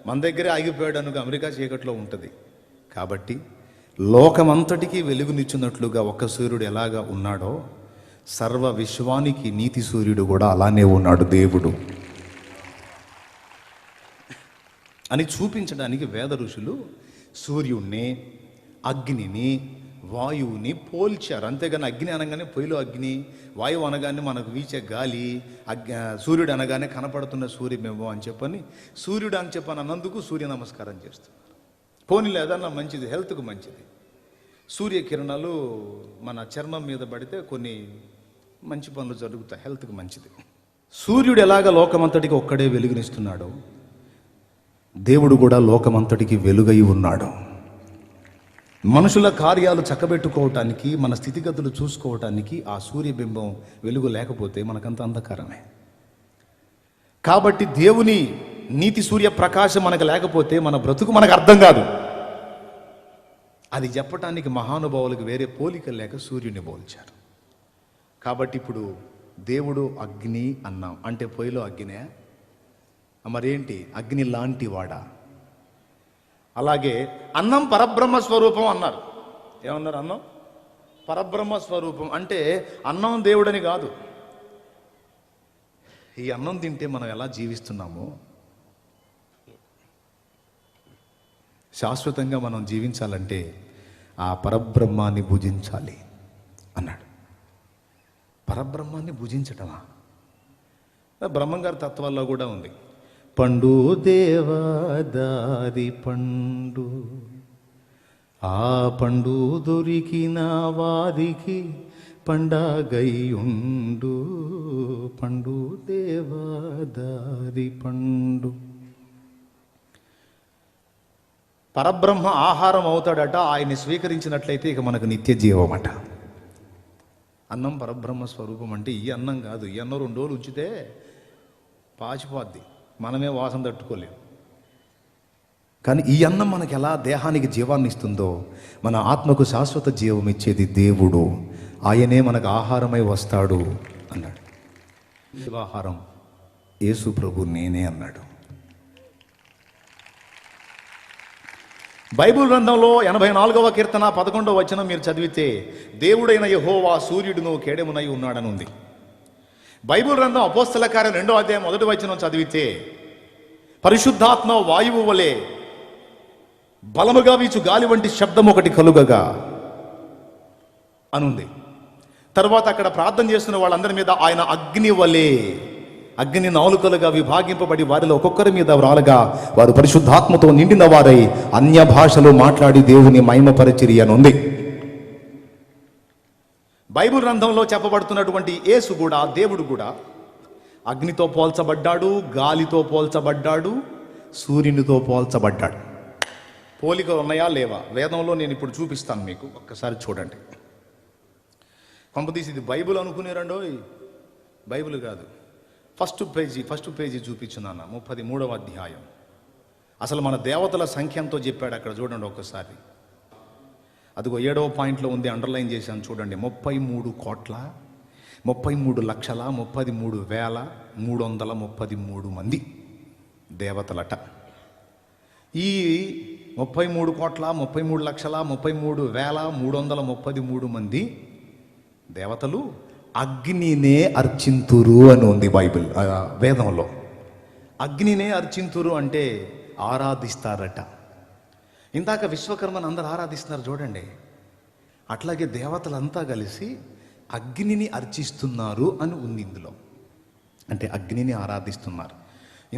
మన దగ్గరే ఆగిపోయాడు అనుకో, అమెరికా చీకట్లో ఉంటుంది. కాబట్టి లోకమంతటికి వెలుగునిచ్చున్నట్లుగా ఒక సూర్యుడు ఎలాగా ఉన్నాడో, సర్వ విశ్వానికి నీతి సూర్యుడు కూడా అలానే ఉన్నాడు దేవుడు అని చూపించడానికి వేద ఋషులు సూర్యుణ్ణి, అగ్నిని, వాయువుని పోల్చారు. అంతేగాని అగ్ని అనగానే పొయ్యిలో అగ్ని, వాయువు అనగానే మనకు వీచే గాలి, సూర్యుడు అనగానే కనపడుతున్న సూర్యబింబం అని చెప్పని, సూర్యుడు అని చెప్పని అన్నందుకు సూర్య నమస్కారం చేస్తున్నారు. పోనీ లేదన్నా మంచిది, హెల్త్కు మంచిది. సూర్యకిరణాలు మన చర్మం మీద పడితే కొన్ని మంచి పనులు జరుగుతాయి, హెల్త్కు మంచిది. సూర్యుడు ఎలాగ లోకమంతటికి ఒక్కడే వెలుగునిస్తున్నాడో, దేవుడు కూడా లోకమంతటికి వెలుగై ఉన్నాడు. మనుషుల కార్యాలు చక్కబెట్టుకోవటానికి, మన స్థితిగతులు చూసుకోవటానికి ఆ సూర్యబింబం వెలుగు లేకపోతే మనకంత అంధకారమే. కాబట్టి దేవుని నీతి సూర్య ప్రకాశం మనకు లేకపోతే మన బ్రతుకు మనకు అర్థం కాదు. అది చెప్పటానికి మహానుభావులకు వేరే పోలిక లేక సూర్యుని పోల్చారు. కాబట్టి ఇప్పుడు దేవుడు అగ్ని అన్నాం అంటే పొయ్యిలో అగ్నే, మరేంటి? అగ్ని లాంటి వాడా? అలాగే అన్నం పరబ్రహ్మ స్వరూపం అన్నారు. ఏమన్నారు? అన్నం పరబ్రహ్మ స్వరూపం అంటే అన్నం దేవుడని కాదు. ఈ అన్నం తింటే మనం ఎలా జీవిస్తున్నామో, శాశ్వతంగా మనం జీవించాలంటే ఆ పరబ్రహ్మాన్ని భుజించాలి అన్నాడు. పరబ్రహ్మాన్ని భుజించటమా? బ్రహ్మంగారి తత్వాల్లో కూడా ఉంది. పండు దేవదారి పండు, ఆ పండు దొరికిన వారికి పండగయుండు పండు దేవదారి పండు. పరబ్రహ్మ ఆహారం అవుతాడట, ఆయన్ని స్వీకరించినట్లయితే ఇక మనకు నిత్య జీవం అట. అన్నం పరబ్రహ్మ స్వరూపం అంటే ఈ అన్నం కాదు. ఈ అన్నం 2 రోజులు ఉంచితే పాచిపోద్ది, మనమే వాసన తట్టుకోలేము. కానీ ఈ అన్నం మనకి ఎలా దేహానికి జీవాన్ని ఇస్తుందో, మన ఆత్మకు శాశ్వత జీవం ఇచ్చేది దేవుడు. ఆయనే మనకు ఆహారమై వస్తాడు అన్నాడు. ఆహారం యేసు ప్రభు నేనే అన్నాడు. బైబిల్ గ్రంథంలో 84వ కీర్తన 11వ వచనం మీరు చదివితే, దేవుడైన యెహోవా సూర్యుడును కేడెమునై ఉన్నాడని ఉంది. బైబిల్ గ్రంథం అపోస్తల కార్యం 2వ అధ్యాయం 1వ వచనం చదివితే, పరిశుద్ధాత్మ వాయువు వలె బలముగా వీచు గాలి వంటి శబ్దం ఒకటి కలుగగా అనుంది. తర్వాత అక్కడ ప్రార్థన చేస్తున్న వాళ్ళందరి మీద ఆయన అగ్ని వలె, అగ్ని నాలుకలుగా విభాగింపబడి వారిలో ఒక్కొక్కరి మీద వ్రాలగా వారు పరిశుద్ధాత్మతో నిండిన వారై అన్య భాషలు మాట్లాడి దేవుని మహిమపరచిరి అని ఉంది. బైబిల్ గ్రంథంలో చెప్పబడుతున్నటువంటి యేసు కూడా, దేవుడు కూడా అగ్నితో పోల్చబడ్డాడు, గాలితో పోల్చబడ్డాడు, సూర్యునితో పోల్చబడ్డాడు. పోలిక ఉన్నాయా లేవా? వేదంలో నేను ఇప్పుడు చూపిస్తాను మీకు, ఒక్కసారి చూడండి. కొంపదీసి ఇది బైబిల్ అనుకునేరండో, బైబిల్ కాదు. ఫస్ట్ పేజీ చూపించున్నాను, 33వ అధ్యాయం. అసలు మన దేవతల సంఖ్య ఎంతో చెప్పాడు అక్కడ, చూడండి ఒక్కసారి. అదిగో 7వ పాయింట్లో ఉంది, అండర్లైన్ చేశాను చూడండి. 33,33,33,333 మంది దేవతలట. ఈ 33,33,33,333 మంది దేవతలు అగ్నినే అర్చింతురు అని ఉంది బైబిల్ వేదంలో. అగ్నినే అర్చింతురు అంటే ఆరాధిస్తారట. ఇందాక విశ్వకర్మను అందరు ఆరాధిస్తున్నారు చూడండి, అట్లాగే దేవతలంతా కలిసి అగ్నిని అర్చిస్తున్నారు అని ఉంది ఇందులో. అంటే అగ్నిని ఆరాధిస్తున్నారు.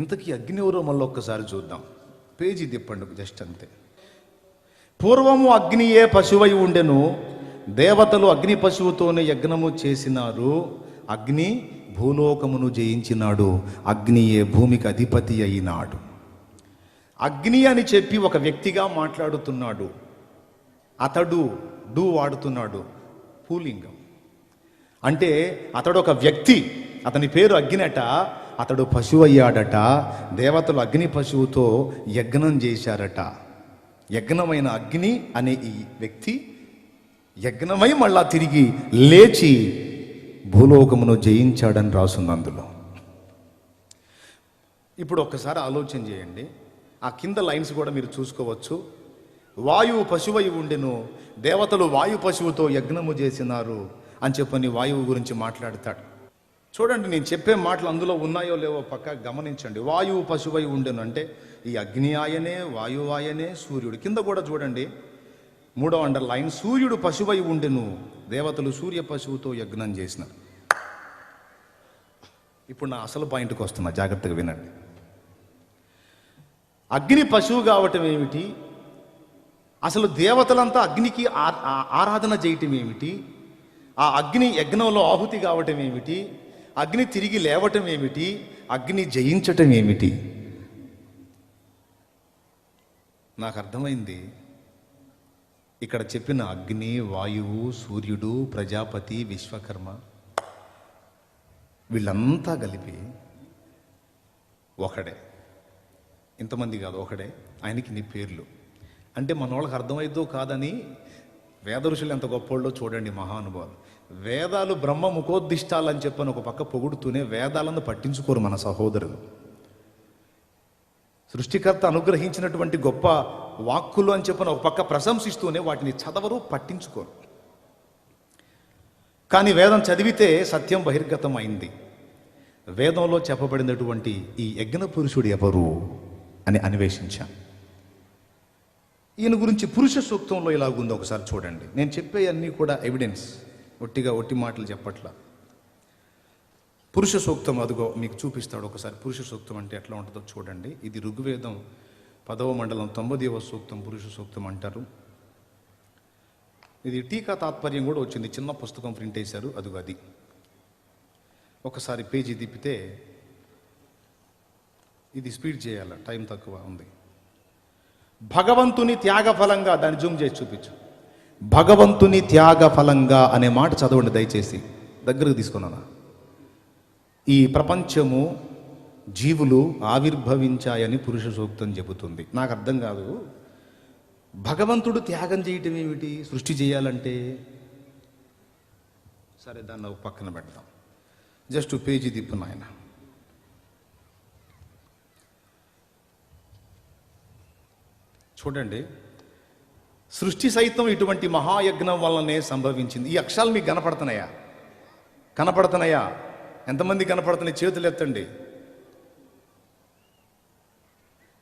ఇంతకీ అగ్ని ఎవరో మళ్ళీ ఒక్కసారి చూద్దాం. పేజీ తిప్పండి జస్ట్ అంతే. పూర్వము అగ్నియే పశువై ఉండెను, దేవతలు అగ్ని పశువుతోనే యజ్ఞము చేసినారు. అగ్ని భూలోకమును జయించినాడు, అగ్నియే భూమికి అధిపతి అయినాడు. అగ్ని అని చెప్పి ఒక వ్యక్తిగా మాట్లాడుతున్నాడు. అతడు డూ వాడుతున్నాడు, పూలింగం. అంటే అతడు ఒక వ్యక్తి, అతని పేరు అగ్నిట. అతడు పశువు అయ్యాడట. దేవతలు అగ్ని పశువుతో యజ్ఞం చేశారట. యజ్ఞమైన అగ్ని అనే ఈ వ్యక్తి యజ్ఞమై మళ్ళా తిరిగి లేచి భూలోకమును జయించాడని రాసుంది అందులో. ఇప్పుడు ఒక్కసారి ఆలోచన చేయండి, ఆ కింద లైన్స్ కూడా మీరు చూసుకోవచ్చు. వాయువు పశువై ఉండెను, దేవతలు వాయు పశువుతో యజ్ఞము చేసినారు అని చెప్పని వాయువు గురించి మాట్లాడతాడు. చూడండి, నేను చెప్పే మాటలు అందులో ఉన్నాయో లేవో పక్క గమనించండి. వాయువు పశువై ఉండెను అంటే ఈ అగ్ని ఆయనే, వాయువు ఆయనే, సూర్యుడు. కింద కూడా చూడండి 3వ అండర్లైన్, సూర్యుడు పశువై ఉండెను, దేవతలు సూర్య పశువుతో యజ్ఞం చేసినారు. ఇప్పుడు నా అసలు పాయింట్కి వస్తున్నా, జాగ్రత్తగా వినండి. అగ్ని పశువు కావటం ఏమిటి? అసలు దేవతలంతా అగ్నికి ఆరాధన చేయటం ఏమిటి? ఆ అగ్ని యజ్ఞంలో ఆహుతి కావటం ఏమిటి? అగ్ని తిరిగి లేవటం ఏమిటి? అగ్ని జయించటం ఏమిటి? నాకు అర్థమైంది. ఇక్కడ చెప్పిన అగ్ని, వాయువు, సూర్యుడు, ప్రజాపతి, విశ్వకర్మ వీళ్ళంతా కలిపి ఒకడే. ఇంతమంది కాదు, ఒకడే. ఆయనకి నీ పేర్లు అంటే మన వాళ్ళకి అర్థమైద్దో కాదని వేద ఋషులు ఎంత గొప్పోళ్ళో చూడండి, మహానుభావులు. వేదాలు బ్రహ్మ ముఖోద్దిష్టాలని చెప్పని ఒక పక్క పొగుడుతూనే వేదాలను పట్టించుకోరు మన సహోదరులు. సృష్టికర్త అనుగ్రహించినటువంటి గొప్ప వాక్కులు అని చెప్పని ఒక పక్క ప్రశంసిస్తూనే వాటిని చదవరు, పట్టించుకోరు. కానీ వేదం చదివితే సత్యం బహిర్గతం అయింది. వేదంలో చెప్పబడినటువంటి ఈ యజ్ఞ పురుషుడు ఎవరు అని అన్వేషించాం. ఈయన గురించి పురుష సూక్తంలో ఇలాగుందో ఒకసారి చూడండి. నేను చెప్పే అన్నీ కూడా ఎవిడెన్స్, ఒట్టి మాటలు చెప్పట్లా. పురుష సూక్తం అదిగో మీకు చూపిస్తాడు ఒకసారి. పురుష సూక్తం అంటే ఎట్లా ఉంటుందో చూడండి. ఇది ఋగ్వేదం 10వ మండలం 9వ సూక్తం పురుష సూక్తం అంటారు. ఇది టీకా తాత్పర్యం కూడా వచ్చింది, చిన్న పుస్తకం ప్రింట్ వేశారు, అది ఒకసారి పేజీ తిప్పితే, ఇది స్పీడ్ చేయాల, టైం తక్కువ ఉంది. భగవంతుని త్యాగఫలంగా, దాన్ని జూమ్ చేసి చూపించు. భగవంతుని త్యాగఫలంగా అనే మాట చదవండి దయచేసి, దగ్గరకు తీసుకున్నాను. ఈ ప్రపంచము జీవులు ఆవిర్భవించాయని పురుష సూక్తం చెబుతుంది. నాకు అర్థం కాదు, భగవంతుడు త్యాగం చేయటం ఏమిటి సృష్టి చేయాలంటే? సరే, దాన్ని ఒక పక్కన పెడతాం. జస్ట్ పేజీ తిప్పు నాయన. చూడండి, సృష్టి సైతం ఇటువంటి మహాయజ్ఞం వల్లనే సంభవించింది. ఈ అక్షరాలు మీకు కనపడుతున్నాయా? కనపడుతున్నాయా? ఎంతమంది కనపడుతున్నాయి? చేతులు ఎత్తండి.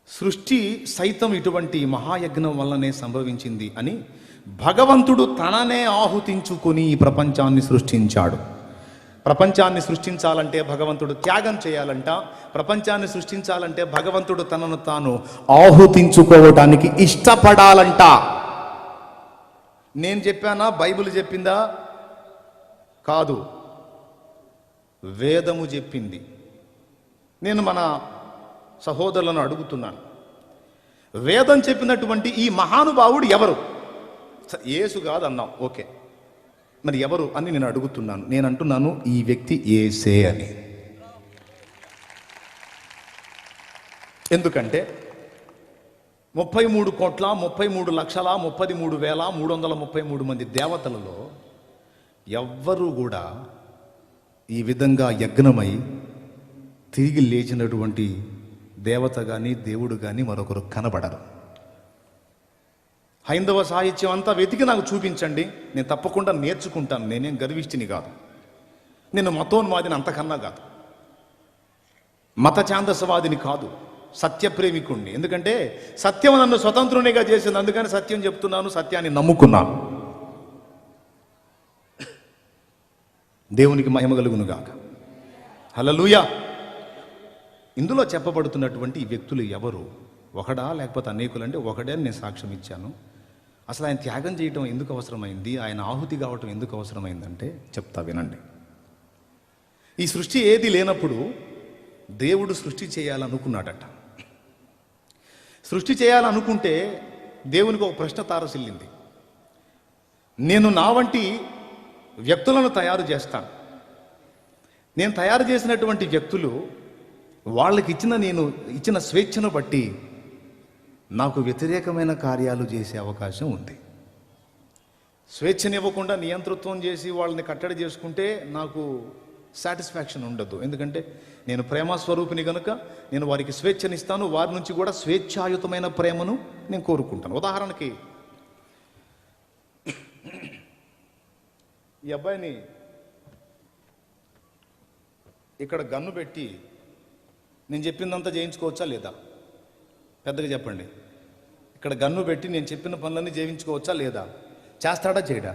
సృష్టి సైతం ఇటువంటి మహాయజ్ఞం వల్లనే సంభవించింది అని భగవంతుడు తననే ఆహుతించుకొని ఈ ప్రపంచాన్ని సృష్టించాడు. ప్రపంచాన్ని సృష్టించాలంటే భగవంతుడు త్యాగం చేయాలంట. ప్రపంచాన్ని సృష్టించాలంటే భగవంతుడు తనను తాను ఆహుతించుకోవటానికి ఇష్టపడాలంట. నేను చెప్పానా? బైబిల్ చెప్పిందా? కాదు, వేదము చెప్పింది. నేను మన సహోదరులను అడుగుతున్నాను, వేదం చెప్పినటువంటి ఈ మహానుభావుడు ఎవరు? యేసు కాదు అన్నాం, ఓకే, మరి ఎవరు అని నేను అడుగుతున్నాను. నేను అంటున్నాను, ఈ వ్యక్తి యేసే అని. ఎందుకంటే 33,33,33,333 మంది దేవతలలో ఎవ్వరూ కూడా ఈ విధంగా యజ్ఞమై తిరిగి లేచినటువంటి దేవత కానీ దేవుడు కానీ మరొకరు కనబడరు. హైందవ సాహిత్యం అంతా వెతికి నాకు చూపించండి, నేను తప్పకుండా నేర్చుకుంటాను. నేనేం గర్విష్ఠిని కాదు, నేను మతోన్మాదిని అంతకన్నా కాదు, మత ఛాందసవాదిని కాదు, సత్యప్రేమికుణ్ణి. ఎందుకంటే సత్యం నన్ను స్వతంత్రునిగా చేసింది, అందుకని సత్యం చెప్తున్నాను, సత్యాన్ని నమ్ముకున్నాను. దేవునికి మహిమ కలుగును గాక. హల్లెలూయా. ఇందులో చెప్పబడుతున్నటువంటి ఈ వ్యక్తులు ఎవరు? ఒకడా లేకపోతే అనేకులంటే ఒకడే అని నేను సాక్ష్యం ఇచ్చాను. అసలు ఆయన త్యాగం చేయటం ఎందుకు అవసరమైంది, ఆయన ఆహుతి కావటం ఎందుకు అవసరమైందంటే చెప్తా వినండి. ఈ సృష్టి ఏది లేనప్పుడు దేవుడు సృష్టి చేయాలనుకున్నాడట. సృష్టి చేయాలనుకుంటే దేవునికి ఒక ప్రశ్న తారసిల్లింది. నేను నా వంటి వ్యక్తులను తయారు చేస్తాను. నేను తయారు చేసినటువంటి వ్యక్తులు వాళ్ళకి నేను ఇచ్చిన స్వేచ్ఛను బట్టి నాకు వ్యతిరేకమైన కార్యాలు చేసే అవకాశం ఉంది. స్వేచ్ఛనివ్వకుండా నియంతృత్వం చేసి వాళ్ళని కట్టడి చేసుకుంటే నాకు సాటిస్ఫాక్షన్ ఉండదు. ఎందుకంటే నేను ప్రేమ స్వరూపిని కనుక నేను వారికి స్వేచ్ఛనిస్తాను, వారి నుంచి కూడా స్వేచ్ఛాయుతమైన ప్రేమను నేను కోరుకుంటాను. ఉదాహరణకి ఈ అబ్బాయిని ఇక్కడ గన్ను పెట్టి నేను చెప్పిందంతా చేయించుకోవచ్చా లేదా? పెద్దగా చెప్పండి. ఇక్కడ గన్ను పెట్టి నేను చెప్పిన పనులన్నీ చేయించుకోవచ్చా లేదా? చేస్తాడా చేయడా?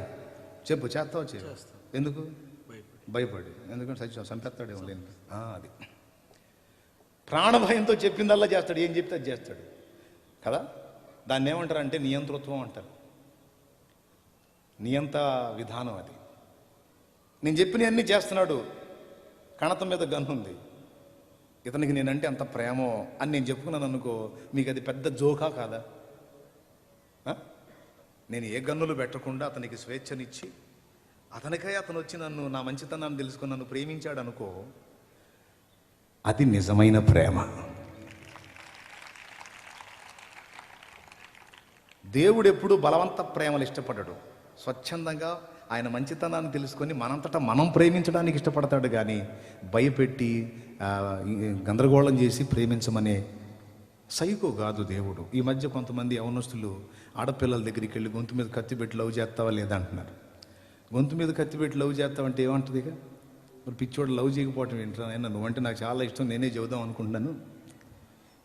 చెప్పు, చేస్తావా చేయడా? ఎందుకు భయపడి? ఎందుకంటే చంపేస్తాడేమో లేని అది ప్రాణభయంతో చెప్పిందల్లా చేస్తాడు, ఏం చెప్తే అది చేస్తాడు కదా. దాన్ని ఏమంటారు అంటే నియంతృత్వం అంటారు, నియంత విధానం అది. నేను చెప్పినవన్నీ చేస్తున్నాడు, కణతం మీద గన్నుంది, ఇతనికి నేనంటే అంత ప్రేమో అని నేను చెప్పుకున్నాను అనుకో, మీకు అది పెద్ద జోకా కాదా? నేను ఏ గన్నులు పెట్టకుండా అతనికి స్వేచ్ఛనిచ్చి అతనికై అతను వచ్చి నన్ను నా మంచితనాన్ని తెలుసుకుని నన్ను ప్రేమించాడు అనుకో, అది నిజమైన ప్రేమ. దేవుడు ఎప్పుడు బలవంత ప్రేమలు ఇష్టపడడు. స్వచ్ఛందంగా ఆయన మంచితనాన్ని తెలుసుకొని మనంతటా మనం ప్రేమించడానికి ఇష్టపడతాడు, కానీ భయపెట్టి గందరగోళం చేసి ప్రేమించమనే సైకో కాదు దేవుడు. ఈ మధ్య కొంతమంది యవనస్తులు ఆడపిల్లల దగ్గరికి వెళ్ళి గొంతు మీద కత్తి పెట్టి లవ్ చేస్తావా లేదా అంటున్నారు. గొంతు మీద కత్తి పెట్టి లవ్ చేస్తావంటే ఏమంటుంది? ఇక మరి పిచ్చోడు లవ్ చేయకపోవటం ఏంటరా అయినా, నువ్వంటే నాకు చాలా ఇష్టం, నేనే చెబుదాం అనుకుంటున్నాను,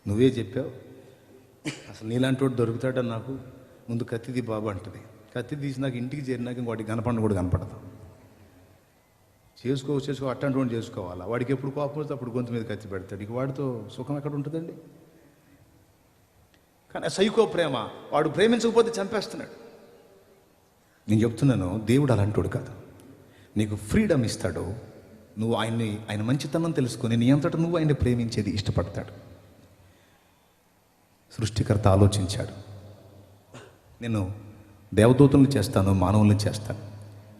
నువ్వే చెప్పావు, అసలు నీలాంటి వాడు దొరుకుతాడని నాకు, ముందు కత్తిది బాబు అంటుంది. కత్తి తీసి నాకు ఇంటికి చేరినాక ఇంకోటి కనపడిన కూడా కనపడదు. చేసుకో అట్లాంటి వాడిని చేసుకోవాలా? వాడికి ఎప్పుడు కోపం వస్తే అప్పుడు గొంతు మీద కత్తి పెడతాడు. ఇక వాడితో సుఖం ఎక్కడ ఉంటుందండి? కానీ సైకో ప్రేమ, వాడు ప్రేమించకపోతే చంపేస్తున్నాడు. నేను చెప్తున్నాను, దేవుడు అలాంటోడు కాదు. నీకు ఫ్రీడమ్ ఇస్తాడు. నువ్వు ఆయన మంచితనం తెలుసుకొని నీ అంతటా నువ్వు ఆయన్ని ప్రేమించేది ఇష్టపడతాడు. సృష్టికర్త ఆలోచించాడు, నేను దేవదూతలను చేస్తాను, మానవులను చేస్తాను,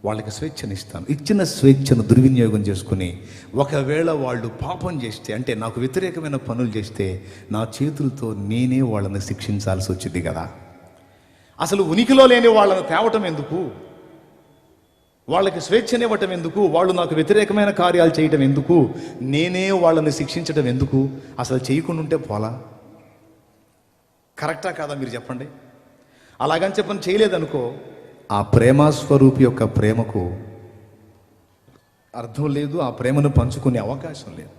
వాళ్ళకి స్వేచ్ఛనిస్తాను. ఇచ్చిన స్వేచ్ఛను దుర్వినియోగం చేసుకుని ఒకవేళ వాళ్ళు పాపం చేస్తే, అంటే నాకు వ్యతిరేకమైన పనులు చేస్తే, నా చేతులతో నేనే వాళ్ళని శిక్షించాల్సి వచ్చింది కదా. అసలు ఉనికిలో లేని వాళ్ళని తేవటం ఎందుకు? వాళ్ళకి స్వేచ్ఛనివ్వటం ఎందుకు? వాళ్ళు నాకు వ్యతిరేకమైన కార్యాలు చేయటం ఎందుకు? నేనే వాళ్ళని శిక్షించడం ఎందుకు? అసలు చేయకుండా ఉంటే పోలా? కరెక్టా కాదా మీరు చెప్పండి? అలాగని చెప్పని చేయలేదనుకో, ఆ ప్రేమస్వరూపి యొక్క ప్రేమకు అర్థం లేదు, ఆ ప్రేమను పంచుకునే అవకాశం లేదు.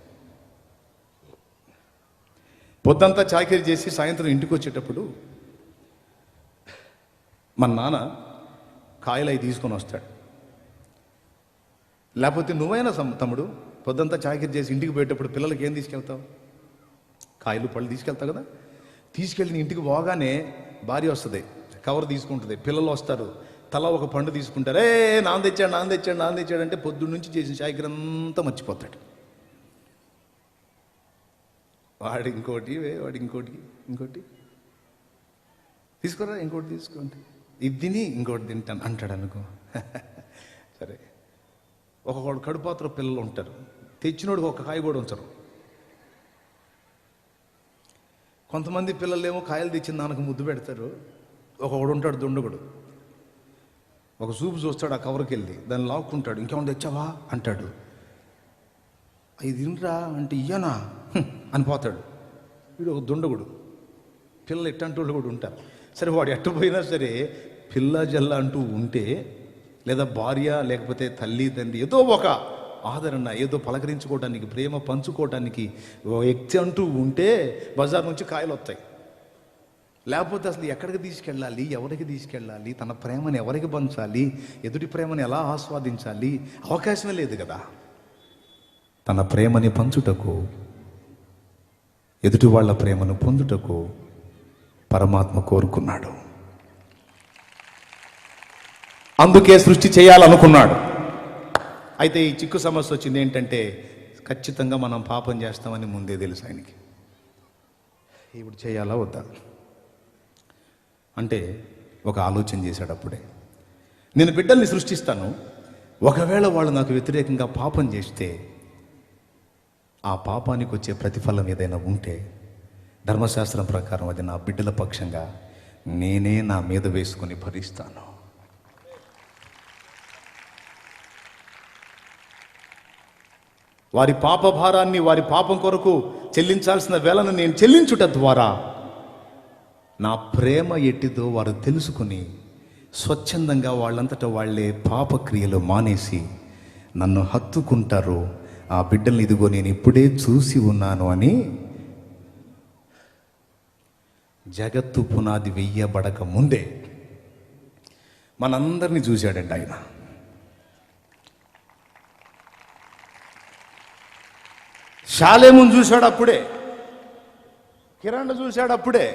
పొద్దంతా చాకిరీ చేసి సాయంత్రం ఇంటికి వచ్చేటప్పుడు మన నాన్న కాయలు అవి తీసుకొని వస్తాడు. లేకపోతే నువ్వైనా తమ్ముడు పొద్దంతా చాకిరీ చేసి ఇంటికి పోయేటప్పుడు పిల్లలకి ఏం తీసుకెళ్తావు? కాయలు పళ్ళు తీసుకెళ్తావు కదా. తీసుకెళ్ళి ఇంటికి పోగానే భార్య వస్తుంది, కవర్ తీసుకుంటుంది, పిల్లలు వస్తారు, తల ఒక పండు తీసుకుంటారు. నాన్న తెచ్చాడు అంటే పొద్దున్న నుంచి చేసిన చాకిరీ అంతా మర్చిపోతాడు. వాడు ఇంకోటి తీసుకోరా, ఇంకోటి తీసుకోండి, ఇది తిని ఇంకోటి తింటాను అంటాడు అనుకో. సరే, ఒకడు కడుపాత్ర పిల్లలు ఉంటారు, తెచ్చినోడికి ఒక కాయ కూడా ఉంచరు. కొంతమంది పిల్లలేమో కాయలు తెచ్చిన దానికి ముద్దు పెడతారు. ఒకడు ఉంటాడు దుండగుడు, ఒక చూపు చూస్తాడు, ఆ కవర్కి వెళ్ళి దాన్ని లాక్కుంటాడు, ఇంకేమన్నా తెచ్చావా అంటాడు. ఇది తినరా అంటే ఇయ్యనా అని పోతాడు. వీడు ఒక దుండగుడు. పిల్లలు ఎట్టంటూ వాళ్ళు కూడా ఉంటారు. సరే, వాడు ఎట్టపోయినా సరే పిల్ల జల్ల అంటూ ఉంటే, లేదా భార్య లేకపోతే తల్లి తండ్రి ఏదో ఒక ఆదరణ, ఏదో పలకరించుకోవడానికి, ప్రేమ పంచుకోవడానికి వ్యక్తి అంటూ ఉంటే బజార్ నుంచి కాయలు వస్తాయి. లేకపోతే అసలు ఎక్కడికి తీసుకెళ్ళాలి, ఎవరికి తీసుకెళ్ళాలి, తన ప్రేమను ఎవరికి పంచాలి, ఎదుటి ప్రేమను ఎలా ఆస్వాదించాలి, అవకాశమే లేదు కదా. తన ప్రేమని పంచుటకు, ఎదుటి వాళ్ళ ప్రేమను పొందుటకు పరమాత్మ కోరుకున్నాడు. అందుకే సృష్టి చేయాలనుకున్నాడు. అయితే ఈ చిక్కు సమస్య వచ్చింది ఏంటంటే, ఖచ్చితంగా మనం పాపం చేస్తామని ముందే తెలుసు ఆయనకి. ఇప్పుడు చేయాలా వద్దా అంటే ఒక ఆలోచన చేశాడు. అప్పుడే నేను బిడ్డల్ని సృష్టిస్తాను, ఒకవేళ వాళ్ళు నాకు వ్యతిరేకంగా పాపం చేస్తే, ఆ పాపానికి వచ్చే ప్రతిఫలం ఏదైనా ఉంటే ధర్మశాస్త్రం ప్రకారం అది నా బిడ్డల పక్షంగా నేనే నా మీద వేసుకొని భరిస్తాను. వారి పాప భారాన్ని, వారి పాపం కొరకు చెల్లించాల్సిన వేళను నేను చెల్లించుట ద్వారా నా ప్రేమ ఎట్టిదో వారు తెలుసుకుని స్వచ్ఛందంగా వాళ్ళంతటా వాళ్ళే పాపక్రియలు మానేసి నన్ను హత్తుకుంటారు. ఆ బిడ్డల్ని ఇదిగో నేను ఇప్పుడే చూసి ఉన్నాను అని జగత్తు పునాది వెయ్యబడక ముందే మనందరినీ చూశాడండి ఆయన. షాలేమును చూశాడు అప్పుడే, కిరణ్ చూశాడు అప్పుడే,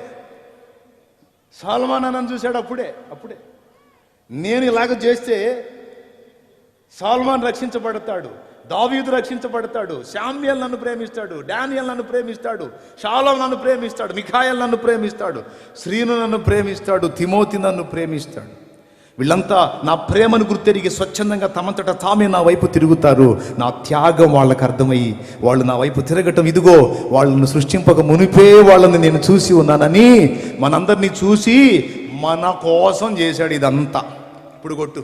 సాల్మాన్ చూశాడు అప్పుడే. నేను ఇలాగ చేస్తే సాల్మాన్ రక్షించబడతాడు, దావీదు రక్షించబడతాడు, శామ్యూయల్ నన్ను ప్రేమిస్తాడు, డానియల్ నన్ను ప్రేమిస్తాడు, షాలోమ్ నన్ను ప్రేమిస్తాడు, మిఖాయల్ నన్ను ప్రేమిస్తాడు, శ్రీను నన్ను ప్రేమిస్తాడు, తిమోతి నన్ను ప్రేమిస్తాడు. వీళ్ళంతా నా ప్రేమను గుర్తెరిగి స్వచ్ఛందంగా తమంతట తామే నా వైపు తిరుగుతారు. నా త్యాగం వాళ్ళకు అర్థమయ్యి వాళ్ళు నా వైపు తిరగటం, ఇదిగో వాళ్ళను సృష్టింపక మునిపే వాళ్ళని నేను చూసి ఉన్నానని మనందరినీ చూసి మన కోసం చేశాడు ఇదంతా. ఇప్పుడు కొట్టు.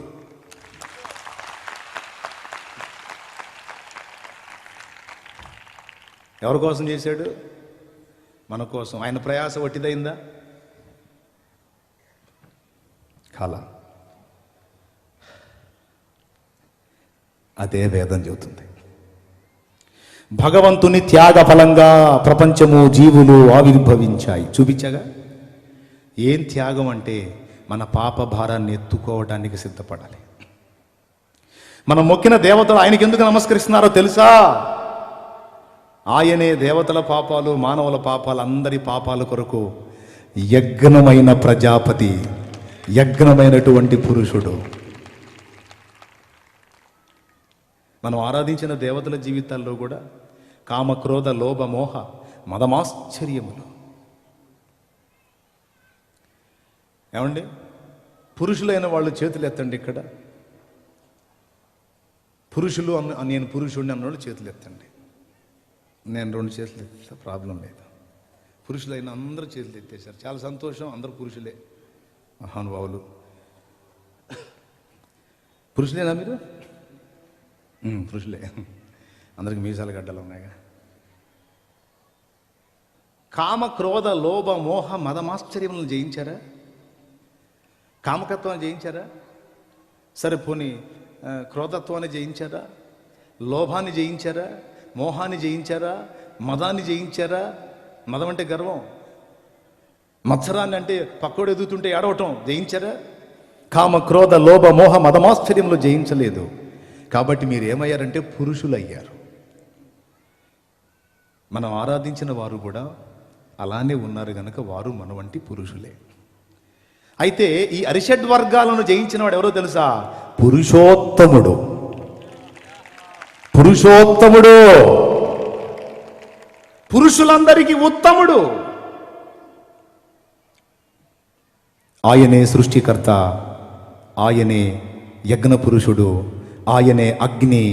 ఎవరి కోసం చేశాడు? మన కోసం. ఆయన ప్రయాస వట్టిదైందా? కాలా. అదే వేదం చెబుతుంది. భగవంతుని త్యాగ ఫలంగా ప్రపంచము, జీవులు ఆవిర్భవించాయి. చూపించగా ఏం త్యాగం అంటే మన పాప భారాన్ని ఎత్తుకోవడానికి సిద్ధపడాలి. మనం మొక్కిన దేవతలు ఆయనకి ఎందుకు నమస్కరిస్తున్నారో తెలుసా? ఆయనే దేవతల పాపాలు, మానవుల పాపాలు, అందరి పాపాల కొరకు యజ్ఞమైన ప్రజాపతి, యజ్ఞమైనటువంటి పురుషుడు. మనం ఆరాధించిన దేవతల జీవితాల్లో కూడా కామ, క్రోధ, లోభ, మోహ, మదమాశ్చర్యములు. ఏమండి, పురుషులైన వాళ్ళు చేతులు ఎత్తండి. ఇక్కడ పురుషులు నేను పురుషుడిని అన్నవాళ్ళు చేతులు ఎత్తండి. నేను 2 చేతులు ఎత్తే ప్రాబ్లం లేదు. పురుషులైన అందరూ చేతులు ఎత్తేసారు. చాలా సంతోషం. అందరూ పురుషులే, మహానుభావులు. పురుషులేనా మీరు? పురుషులే. అందరికి మీసాల గడ్డలు ఉన్నాయిగా. కామ, క్రోధ, లోభ, మోహ, మదమాశ్చర్యములను జయించారా? కామకత్వాన్ని జయించారా? సరే పోనీ క్రోధత్వాన్ని జయించారా? లోభాన్ని జయించారా? మోహాన్ని జయించారా? మదాన్ని జయించారా? మదం అంటే గర్వం. మత్సరాన్ని అంటే పక్కోడు ఎదుగుతుంటే ఏడవటం జయించారా? కామ, క్రోధ, లోభ, మోహ, మదమాశ్చర్యములు జయించలేదు. కాబట్టి మీరు ఏమయ్యారంటే పురుషులయ్యారు. మనం ఆరాధించిన వారు కూడా అలానే ఉన్నారు గనక వారు మన వంటి పురుషులే. అయితే ఈ అరిషడ్ వర్గాలను జయించిన వాడు ఎవరో తెలుసా? పురుషోత్తముడు. పురుషోత్తముడు, పురుషులందరికీ ఉత్తముడు. ఆయనే సృష్టికర్త, ఆయనే యజ్ఞ పురుషుడు, ఆయనే అగ్ని,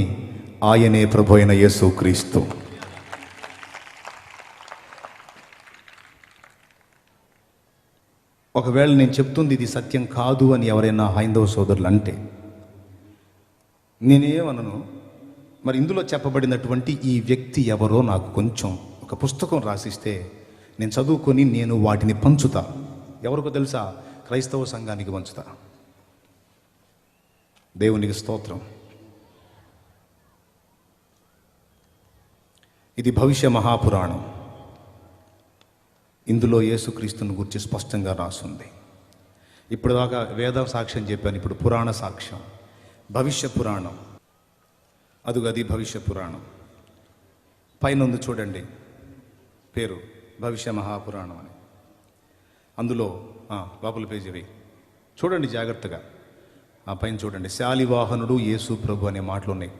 ఆయనే ప్రభు అయిన యేసుక్రీస్తు. ఒకవేళ నేను చెప్తుంది ఇది సత్యం కాదు అని ఎవరైనా హైందవ సోదరులు అంటే నేనేమనను. మరి ఇందులో చెప్పబడినటువంటి ఈ వ్యక్తి ఎవరో నాకు కొంచెం ఒక పుస్తకం రాసిస్తే నేను చదువుకొని నేను వాటిని పంచుతా. ఎవరికో తెలుసా? క్రైస్తవ సంఘానికి పంచుతా. దేవునికి స్తోత్రం. ఇది భవిష్య మహాపురాణం. ఇందులో యేసుక్రీస్తుని గురించి స్పష్టంగా రాసుంది. ఇప్పుడు దాకా వేద సాక్ష్యం చెప్పాను, ఇప్పుడు పురాణ సాక్ష్యం, భవిష్య పురాణం. అది భవిష్య పురాణం. పైన ఉంది చూడండి, పేరు భవిష్య మహాపురాణం అని. అందులో లోపల పేజీ చూడండి జాగ్రత్తగా. ఆ పైన చూడండి, శాలివాహనుడు యేసు ప్రభు అనే మాటలు ఉన్నాయి.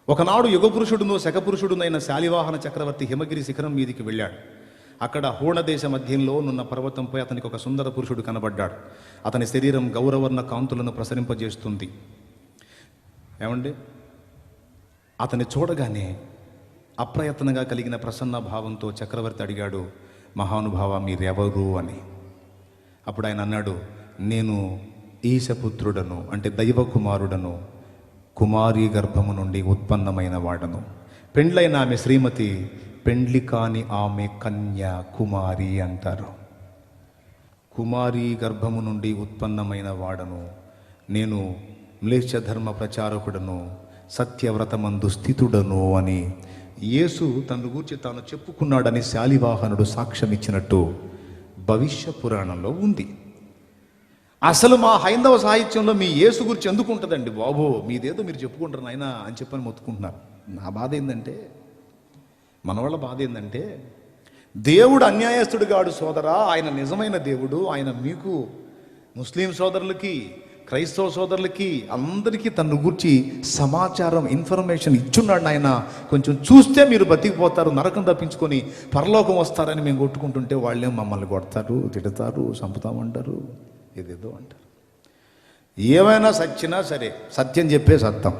ఒకనాడు యుగపురుషుడును శకపురుషుడునైన శాలివాహన చక్రవర్తి హిమగిరి శిఖరం మీదికి వెళ్ళాడు. అక్కడ హూణదేశ మధ్యంలో నున్న పర్వతంపై అతనికి ఒక సుందర పురుషుడు కనబడ్డాడు. అతని శరీరం గౌరవర్ణ కాంతులను ప్రసరింపజేస్తుంది. ఏమండి, అతన్ని చూడగానే అప్రయత్నంగా కలిగిన ప్రసన్న భావంతో చక్రవర్తి అడిగాడు, మహానుభావ మీరెవరు అని. అప్పుడు ఆయన అన్నాడు, నేను ఈశపుత్రుడను, అంటే దైవ కుమారుడను, కుమారి గర్భము నుండి ఉత్పన్నమైన వాడను. పెండ్లైన ఆమె శ్రీమతి, పెండ్లి కాని ఆమె కన్య కుమారి అంటారు. కుమారి గర్భము నుండి ఉత్పన్నమైన వాడను, నేను మ్లేచ్ఛ ధర్మ ప్రచారకుడను, సత్యవ్రతమందు స్థితుడను అని యేసు తన గురించి తాను చెప్పుకున్నాడని శాలివాహనుడు సాక్ష్యం ఇచ్చినట్టు భవిష్య పురాణంలో ఉంది. అసలు మా హైందవ సాహిత్యంలో మీ యేసు గురించి ఎందుకు ఉంటుందండి బాబు? మీదేదో మీరు చెప్పుకుంటారు నాయనా అని చెప్పని మొత్తుకుంటున్నారు. నా బాధ ఏంటంటే, మన వాళ్ళ బాధ ఏంటంటే, దేవుడు అన్యాయస్తుడు కాడు సోదరా, ఆయన నిజమైన దేవుడు. ఆయన మీకు ముస్లిం సోదరులకి, క్రైస్తవ సోదరులకి, అందరికీ తన గురించి సమాచారం, ఇన్ఫర్మేషన్ ఇచ్చున్నాడు ఆయన. కొంచెం చూస్తే మీరు బతికిపోతారు, నరకం తప్పించుకొని పరలోకం వస్తారని మేము కొట్టుకుంటుంటే వాళ్ళేం మమ్మల్ని కొడతారు, తిడతారు, చంపుతామంటారు, ఏదేదో అంటారు. ఏమైనా సచ్చినా సరే సత్యం చెప్పే సత్తం.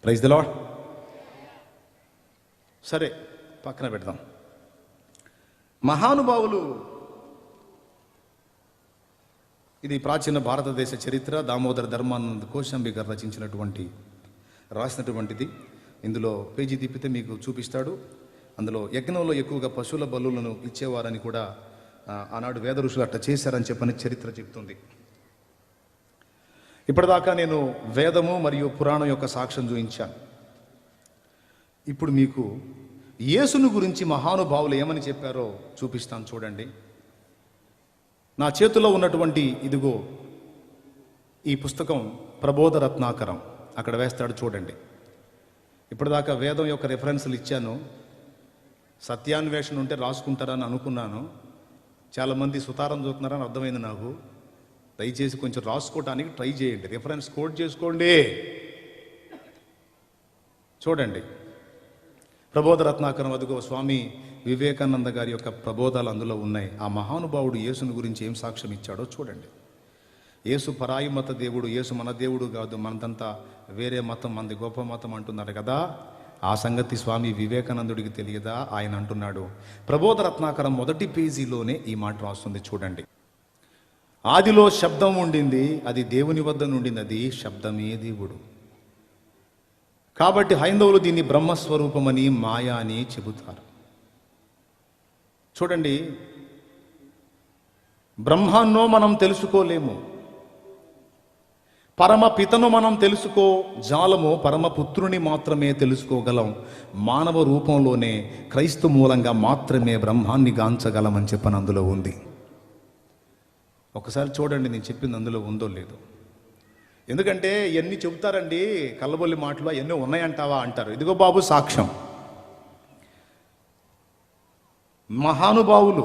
Praise the lord. సరే పక్కన పెడదాం. మహానుభావులు, ఇది ప్రాచీన భారతదేశ చరిత్ర. దామోదర ధర్మానంద కోశంబి గారు రాసినటువంటిది. ఇందులో పేజీ తిప్పితే మీకు చూపిస్తాడు. అందులో యజ్ఞంలో ఎక్కువగా పశువుల బలులను ఇచ్చేవారని కూడా ఆనాడు వేద ఋషులు అట్లా చేశారని చెప్పని చరిత్ర చెప్తుంది. ఇప్పటిదాకా నేను వేదము మరియు పురాణం యొక్క సాక్ష్యం చూపించాను. ఇప్పుడు మీకు యేసును గురించి మహానుభావులు ఏమని చెప్పారో చూపిస్తాను చూడండి. నా చేతిలో ఉన్నటువంటి ఇదిగో ఈ పుస్తకం ప్రబోధ రత్నాకరం, అక్కడ వేస్తాడు చూడండి. ఇప్పటిదాకా వేదం యొక్క రెఫరెన్స్లు ఇచ్చాను. సత్యాన్వేషణ ఉంటే రాసుకుంటారని అనుకున్నాను. చాలామంది సుతారం చూస్తున్నారని అర్థమైంది నాకు. దయచేసి కొంచెం రాసుకోవటానికి ట్రై చేయండి, రిఫరెన్స్ కోడ్ చేసుకోండి. చూడండి, ప్రబోధ రత్నాకరం అదిగో స్వామి వివేకానంద గారి యొక్క ప్రబోధాలు అందులో ఉన్నాయి. ఆ మహానుభావుడు యేసుని గురించి ఏం సాక్ష్యం ఇచ్చాడో చూడండి. యేసు పరాయి మత దేవుడు, యేసు మన దేవుడు కాదు, మనదంతా వేరే మతం, మనది గొప్ప మతం అంటున్నారు కదా. ఆ సంగతి స్వామి వివేకానందుడికి తెలియదా? ఆయన అంటున్నాడు, ప్రబోధ రత్నాకరం మొదటి పేజీలోనే ఈ మాట రాస్తుంది చూడండి. ఆదిలో శబ్దం ఉండింది, అది దేవుని వద్ద నుండింది, అది శబ్దమే దేవుడు. కాబట్టి హైందవులు దీన్ని బ్రహ్మస్వరూపమని మాయా అని చెబుతారు. చూడండి, బ్రహ్మాన్నో మనం తెలుసుకోలేము, పరమపితను మనం తెలుసుకో జాలము, పరమపుత్రుని మాత్రమే తెలుసుకోగలం. మానవ రూపంలోనే క్రైస్తు మూలంగా మాత్రమే బ్రహ్మాన్ని గాంచగలమని చెప్పని అందులో ఉంది. ఒకసారి చూడండి నేను చెప్పింది అందులో ఉందో లేదో. ఎందుకంటే ఇవన్నీ చెబుతారండి కల్లబొల్లి మాటలు, అవన్నీ ఉన్నాయంటావా అంటారు. ఇదిగో బాబు సాక్ష్యం. మహానుభావులు,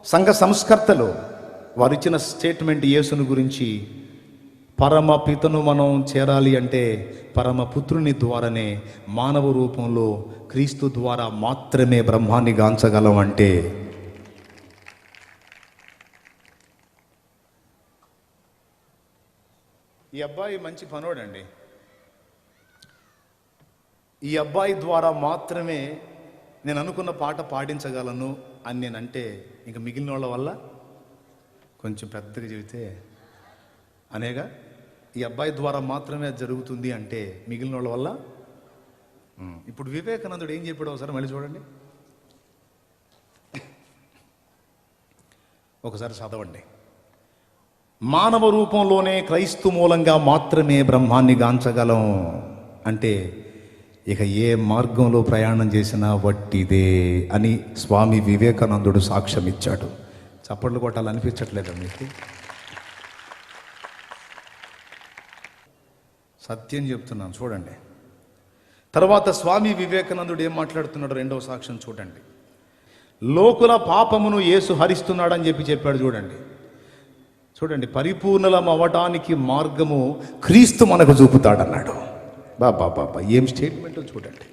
సంఘ సంస్కర్తలు వారిచ్చిన స్టేట్మెంట్ యేసుని గురించి, పరమపితను మనం చేరాలి అంటే పరమపుత్రుని ద్వారానే, మానవ రూపంలో క్రీస్తు ద్వారా మాత్రమే బ్రహ్మాన్ని గాంచగలం. అంటే ఈ అబ్బాయి మంచి పనోడండి, ఈ అబ్బాయి ద్వారా మాత్రమే నేను అనుకున్న పాట పాడించగలను అని నేనంటే, ఇంక మిగిలిన వాళ్ళ వల్ల కొంచెం పెద్దగా చెబితే అనేగా, ఈ అబ్బాయి ద్వారా మాత్రమే అది జరుగుతుంది అంటే మిగిలిన వాళ్ళ వల్ల. ఇప్పుడు వివేకానందుడు ఏం చెప్పాడు ఒకసారి మళ్ళీ చూడండి, ఒకసారి చదవండి. మానవ రూపంలోనే క్రైస్తు మూలంగా మాత్రమే బ్రహ్మాన్ని గాంచగలం అంటే ఇక ఏ మార్గంలో ప్రయాణం చేసినా వట్టిదే అని స్వామి వివేకానందుడు సాక్ష్యం ఇచ్చాడు. చప్పట్లు కొట్టాలనిపించట్లేదా మీకు? సత్యం చెప్తున్నాను చూడండి. తర్వాత స్వామి వివేకానందుడు ఏం మాట్లాడుతున్నాడు రెండవ సాక్ష్యం చూడండి. లోకుల పాపమును యేసు హరిస్తున్నాడని చెప్పాడు చూడండి. చూడండి, పరిపూర్ణలం అవ్వటానికి మార్గము క్రీస్తు మనకు చూపుతాడన్నాడు. బాబా బాబా ఏం స్టేట్మెంట్ చూడండి.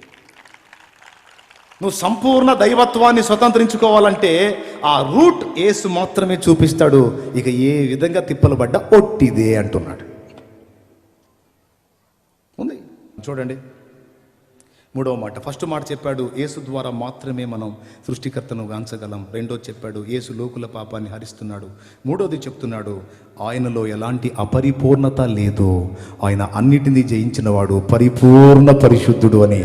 నువ్వు సంపూర్ణ దైవత్వాన్ని స్వతంత్రించుకోవాలంటే ఆ రూట్ యేసు మాత్రమే చూపిస్తాడు. ఇక ఏ విధంగా తిప్పలు పడ్డా ఒట్టిదే అంటున్నాడు. ఉంది చూడండి. మూడవ మాట, ఫస్ట్ మాట చెప్పాడు యేసు ద్వారా మాత్రమే మనం సృష్టికర్తను గాంచగలం. రెండోది చెప్పాడు యేసు లోకుల పాపాన్ని హరిస్తున్నాడు. మూడోది చెప్తున్నాడు ఆయనలో ఎలాంటి అపరిపూర్ణత లేదు, ఆయన అన్నిటినీ జయించినవాడు, పరిపూర్ణ పరిశుద్ధుడు అని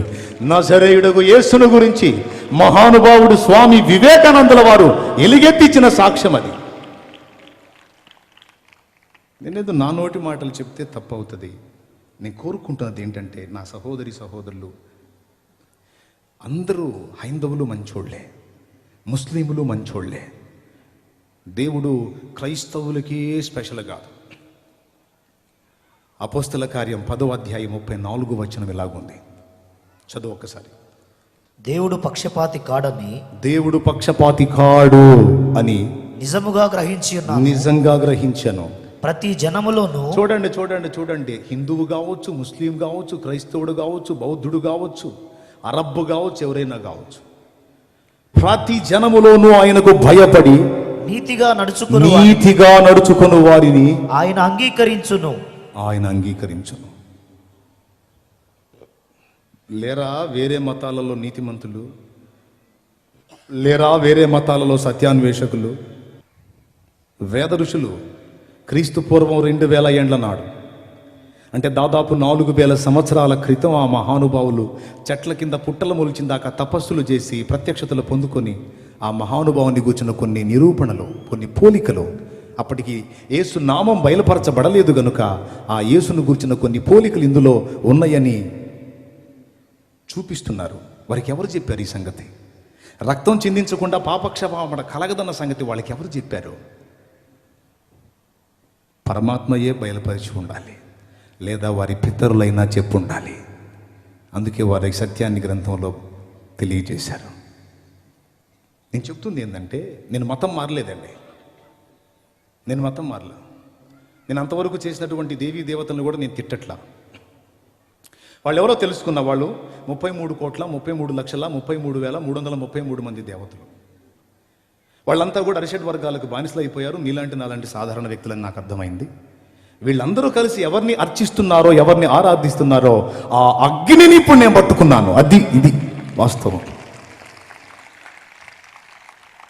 నజరేయుడగు యేసును గురించి మహానుభావుడు స్వామి వివేకానందుల వారు ఎలుగెత్తిచ్చిన సాక్ష్యం అది. నేనేదో నా నోటి మాటలు చెప్తే తప్పు అవుతుంది. నేను కోరుకుంటున్నది ఏంటంటే నా సహోదరి సహోదరులు అందరూ హైందవులు మంచోళ్లే, ముస్లింలు మంచోళ్లే. దేవుడు క్రైస్తవులకే స్పెషల్ కాదు. అపోస్తల కార్యం 10వ అధ్యాయం 34వ వచనం ఇలాగుంది, చదువు ఒక్కసారి. దేవుడు పక్షపాతి కాడని, దేవుడు పక్షపాతి కాడు అని నిజముగా గ్రహించి ఉన్నాను, నిజంగా గ్రహించాను. ప్రతి జనములోను చూడండి చూడండి చూడండి, హిందువు కావచ్చు, ముస్లిం కావచ్చు, క్రైస్తవుడు కావచ్చు, బౌద్ధుడు కావచ్చు, అరబ్బు కావచ్చు, ఎవరైనా కావచ్చు, ప్రతి జనములోనూ ఆయనకు భయపడి నీతిగా నడుచుకుని వారిని ఆయన అంగీకరించును. లేరా వేరే మతాలలో నీతిమంతులు, లేరా వేరే మతాలలో సత్యాన్వేషకులు? వేద ఋషులు క్రీస్తు పూర్వం 2000 ఏండ్ల నాడు, అంటే దాదాపు 4000 సంవత్సరాల క్రితం ఆ మహానుభావులు చెట్ల కింద పుట్టలు మొలిచిన దాకా తపస్సులు చేసి ప్రత్యక్షతలు పొందుకొని ఆ మహానుభావుని కూర్చున్న కొన్ని నిరూపణలు, కొన్ని పోలికలు, అప్పటికి యేసు నామం బయలుపరచబడలేదు గనుక ఆ యేసును కూర్చున్న కొన్ని పోలికలు ఇందులో ఉన్నాయని చూపిస్తున్నారు. వారికి ఎవరు చెప్పారు ఈ సంగతి? రక్తం చిందించకుండా పాపక్షమాపణ కలగదన్న సంగతి వాళ్ళకి ఎవరు చెప్పారు? పరమాత్మయే బయలుపరిచి ఉండాలి, లేదా వారి పితరులైనా చెప్పుండాలి. అందుకే వారి సత్యాన్ని గ్రంథంలో తెలియజేశారు. నేను చెప్తుంది ఏంటంటే, నేను మతం మారలేదండి. నేను మతం మారలే. నేను అంతవరకు చేసినటువంటి దేవీ దేవతలను కూడా నేను తిట్టట్లా. వాళ్ళు ఎవరో తెలుసుకున్న వాళ్ళు 33,33,33,333 మంది దేవతలు. వాళ్ళంతా కూడా అరిషడ్ వర్గాలకు బానిసలు అయిపోయారు. నీలాంటి నాలాంటి సాధారణ వ్యక్తులని నాకు అర్థమైంది. వీళ్ళందరూ కలిసి ఎవరిని అర్చిస్తున్నారో, ఎవరిని ఆరాధిస్తున్నారో ఆ అగ్నిని ఇప్పుడు నేను పట్టుకున్నాను. ఇది వాస్తవం.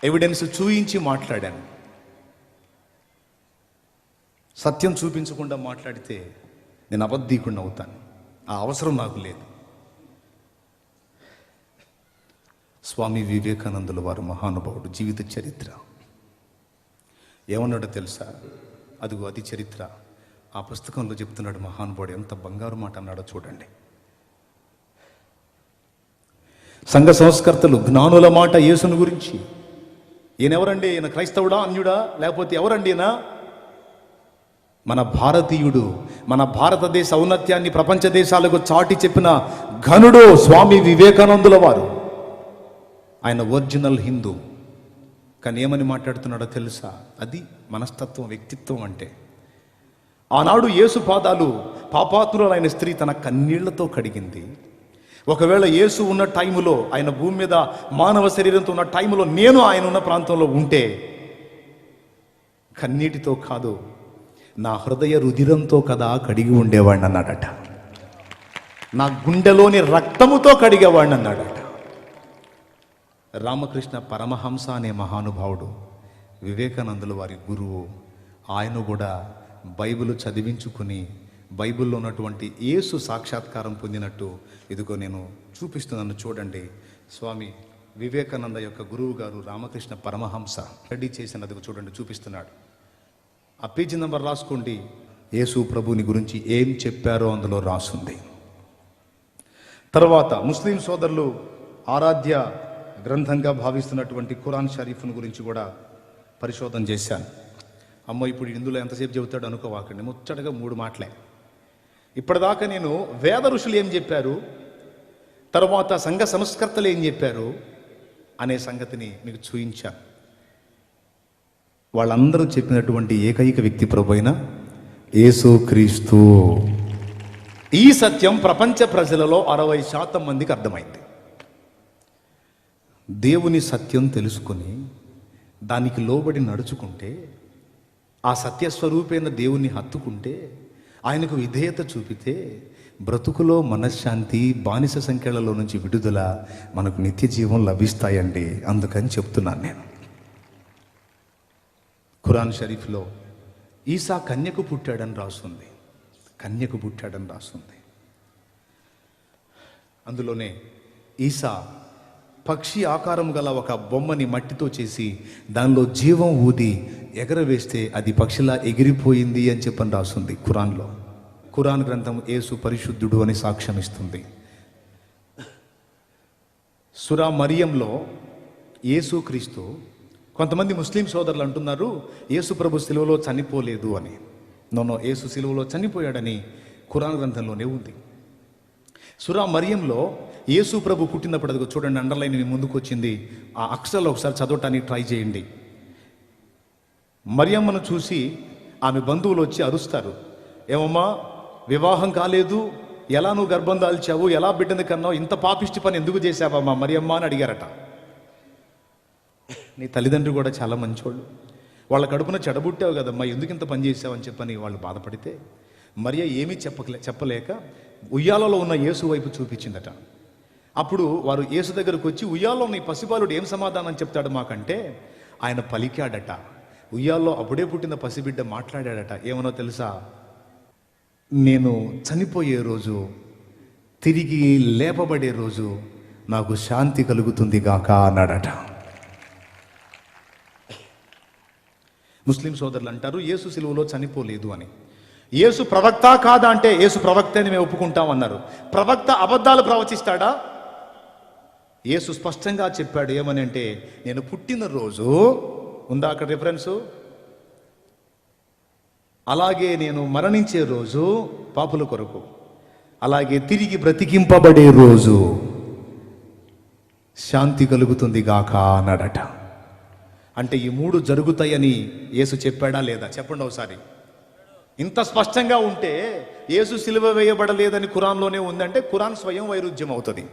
ఎవిడెన్స్ చూయించి మాట్లాడాను. సత్యం చూపించకుండా మాట్లాడితే నేను అబద్ధీకుడిని అవుతాను. ఆ అవసరం నాకు లేదు. స్వామి వివేకానందుల వారు మహానుభావుడు. జీవిత చరిత్ర ఏమన్నాడో తెలుసా? అదిగో అది చరిత్ర. ఆ పుస్తకంలో చెప్తున్నాడు మహానుభావుడు. ఎంత బంగారు మాట అన్నాడో చూడండి. సంఘ సంస్కర్తలు జ్ఞానుల మాట యేసును గురించి, ఈయనెవరండి? ఈయన క్రైస్తవుడా, అన్యుడా, లేకపోతే ఎవరండి ఈయన? మన భారతీయుడు, మన భారతదేశ ఔన్నత్యాన్ని ప్రపంచ దేశాలకు చాటి చెప్పిన ఘనుడు స్వామి వివేకానందుల వారు. ఆయన ఒరిజినల్ హిందూ. కానీ ఏమని మాట్లాడుతున్నాడో తెలుసా? అది మనస్తత్వం, వ్యక్తిత్వం అంటే. ఆనాడు యేసు పాదాలు పాపాత్మురాలైన స్త్రీ తన కన్నీళ్లతో కడిగింది. ఒకవేళ యేసు ఉన్న టైములో, ఆయన భూమి మీద మానవ శరీరంతో ఉన్న టైములో నేను ఆయన ఉన్న ప్రాంతంలో ఉంటే కన్నీటితో కాదు, నా హృదయ రుధిరంతో కదా కడిగి ఉండేవాడిని అన్నాడట. నా గుండెలోని రక్తముతో కడిగేవాడిని అన్నాడట. రామకృష్ణ పరమహంస అనే మహానుభావుడు, వివేకానందుల వారి గురువు, ఆయన కూడా బైబిల్ చదివించుకుని బైబిల్లో ఉన్నటువంటి యేసు సాక్షాత్కారం పొందినట్టు ఇదిగో నేను చూపిస్తున్నాను చూడండి. స్వామి వివేకానంద యొక్క గురువు గారు రామకృష్ణ పరమహంస రెడీ చేసినది చూడండి, చూపిస్తున్నాడు. ఆ పేజీ నెంబర్ రాసుకోండి. యేసు ప్రభుని గురించి ఏం చెప్పారో అందులో రాసుంది. తర్వాత ముస్లిం సోదరులు ఆరాధ్య గ్రంథంగా భావిస్తున్నటువంటి ఖురాన్ షరీఫ్ను గురించి కూడా పరిశోధన చేశాను. అమ్మ ఇప్పుడు ఇందులో ఎంతసేపు చెబుతాడు అనుకోవాకండి, ముచ్చటగా 3 మాటలే. ఇప్పటిదాకా నేను వేద ఋషులు ఏం చెప్పారు, తర్వాత సంఘ సంస్కర్తలు ఏం చెప్పారు అనే సంగతిని మీకు చూయించాను. వాళ్ళందరూ చెప్పినటువంటి ఏకైక వ్యక్తి ప్రభువైన యేసుక్రీస్తు. ఈ సత్యం ప్రపంచ ప్రజలలో 60% మందికి అర్థమైంది. దేవుని సత్యం తెలుసుకొని దానికి లోబడి నడుచుకుంటే, ఆ సత్యస్వరూపైన దేవుణ్ణి హత్తుకుంటే, ఆయనకు విధేయత చూపితే బ్రతుకులో మనశ్శాంతి, బానిస సంఖ్యలలో నుంచి విడుదల, మనకు నిత్య జీవం లభిస్తాయండి. అందుకని చెప్తున్నాను నేను. ఖురాన్ షరీఫ్లో ఈసా కన్యకు పుట్టాడని రాస్తుంది. కన్యకు పుట్టాడని రాస్తుంది. అందులోనే ఈసా పక్షి ఆకారం గల ఒక బొమ్మని మట్టితో చేసి దానిలో జీవం ఊది ఎగరవేస్తే అది పక్షిలా ఎగిరిపోయింది అని చెప్పని రాస్తుంది ఖురాన్లో. ఖురాన్ గ్రంథం యేసు పరిశుద్ధుడు అని సాక్ష్యం ఇస్తుంది. సూరా మరియంలో యేసుక్రీస్తు, కొంతమంది ముస్లిం సోదరులు అంటున్నారు యేసు ప్రభు సిలువలో చనిపోలేదు అని. నోనో, యేసు సిలువలో చనిపోయాడని ఖురాన్ గ్రంథంలోనే ఉంది. సూరా మరియంలో యేసు ప్రభు పుట్టినప్పుడు, అదిగో చూడండి, అండర్లైన్ మీ ముందుకు వచ్చింది. ఆ అక్షరాలు ఒకసారి చదవటానికి ట్రై చేయండి. మరియమ్మను చూసి ఆమె బంధువులు వచ్చి అరుస్తారు. ఏమమ్మా, వివాహం కాలేదు, ఎలా నువ్వు గర్భం దాల్చావు, ఎలా బిడ్డని కన్నావు, ఇంత పాపిష్టి పని ఎందుకు చేశావమ్మా మరియమ్మ అని అడిగారట. నీ తల్లిదండ్రులు కూడా చాలా మంచోళ్ళు, వాళ్ళ కడుపున చెడబుట్టావు కదమ్మా, ఎందుకు ఇంత పని చేసావని చెప్పని వాళ్ళు బాధపడితే మరియ ఏమీ చెప్పలేక ఉయ్యాలలో ఉన్న యేసు వైపు చూపించిందట. అప్పుడు వారు యేసు దగ్గరకు వచ్చి, ఉయ్యాలో ఉన్న ఈ పసిబాలుడు ఏం సమాధానం చెప్తాడు మాకంటే, ఆయన పలికాడట. ఉయ్యాల్లో అప్పుడే పుట్టిన పసిబిడ్డ మాట్లాడాడట. ఏమనో తెలుసా? నేను చనిపోయే రోజు, తిరిగి లేపబడే రోజు నాకు శాంతి కలుగుతుంది గాక అన్నాడట. ముస్లిం సోదరులు అంటారు యేసు సిలువలో చనిపోలేదు అని. యేసు ప్రవక్త కాదా అంటే యేసు ప్రవక్త అని మేము ఒప్పుకుంటాం అన్నారు. ప్రవక్త అబద్ధాలు ప్రవచిస్తాడా? యేసు స్పష్టంగా చెప్పాడు. ఏమని అంటే, నేను పుట్టిన రోజు ఉందా అక్కడ రిఫరెన్సు, అలాగే నేను మరణించే రోజు పాపుల కొరకు, అలాగే తిరిగి బ్రతికింపబడే రోజు. శాంతి కలుగుతుంది గాక అన్నాడట. అంటే ఈ మూడు జరుగుతాయని యేసు చెప్పాడా లేదా? చెప్పండి ఒకసారి. ఇంత స్పష్టంగా ఉంటే యేసు సిలువ వేయబడలేదని ఖురాన్లోనే ఉందంటే ఖురాన్ స్వయం వైరుధ్యం అవుతుంది.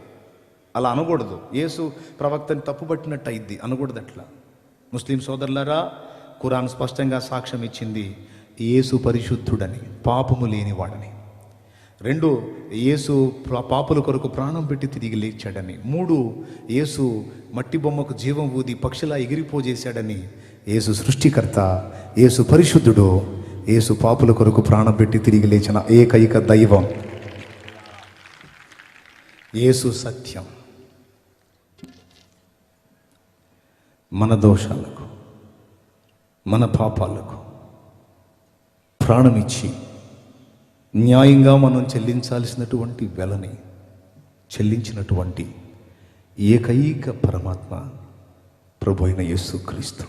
అలా అనకూడదు. యేసు ప్రవక్తని తప్పుపట్టినట్టు అయింది, అనకూడదు అట్లా. ముస్లిం సోదరులారా, ఖురాన్ స్పష్టంగా సాక్ష్యం ఇచ్చింది యేసు పరిశుద్ధుడని, పాపము లేనివాడని. 2, యేసు పాపుల కొరకు ప్రాణం పెట్టి తిరిగి లేచాడని. 3, యేసు మట్టి బొమ్మకు జీవం ఊది పక్షిలా ఎగిరిపోజేశాడని. యేసు సృష్టికర్త, యేసు పరిశుద్ధుడు, యేసు పాపుల కొరకు ప్రాణం పెట్టి తిరిగి లేచిన ఏకైక దైవం. యేసు సత్యం. మన దోషాలకు, మన పాపాలకు ప్రాణమిచ్చి న్యాయంగా మనం చెల్లించాల్సినటువంటి వెలని చెల్లించినటువంటి ఏకైక పరమాత్మ ప్రభు అయిన యేసుక్రీస్తు.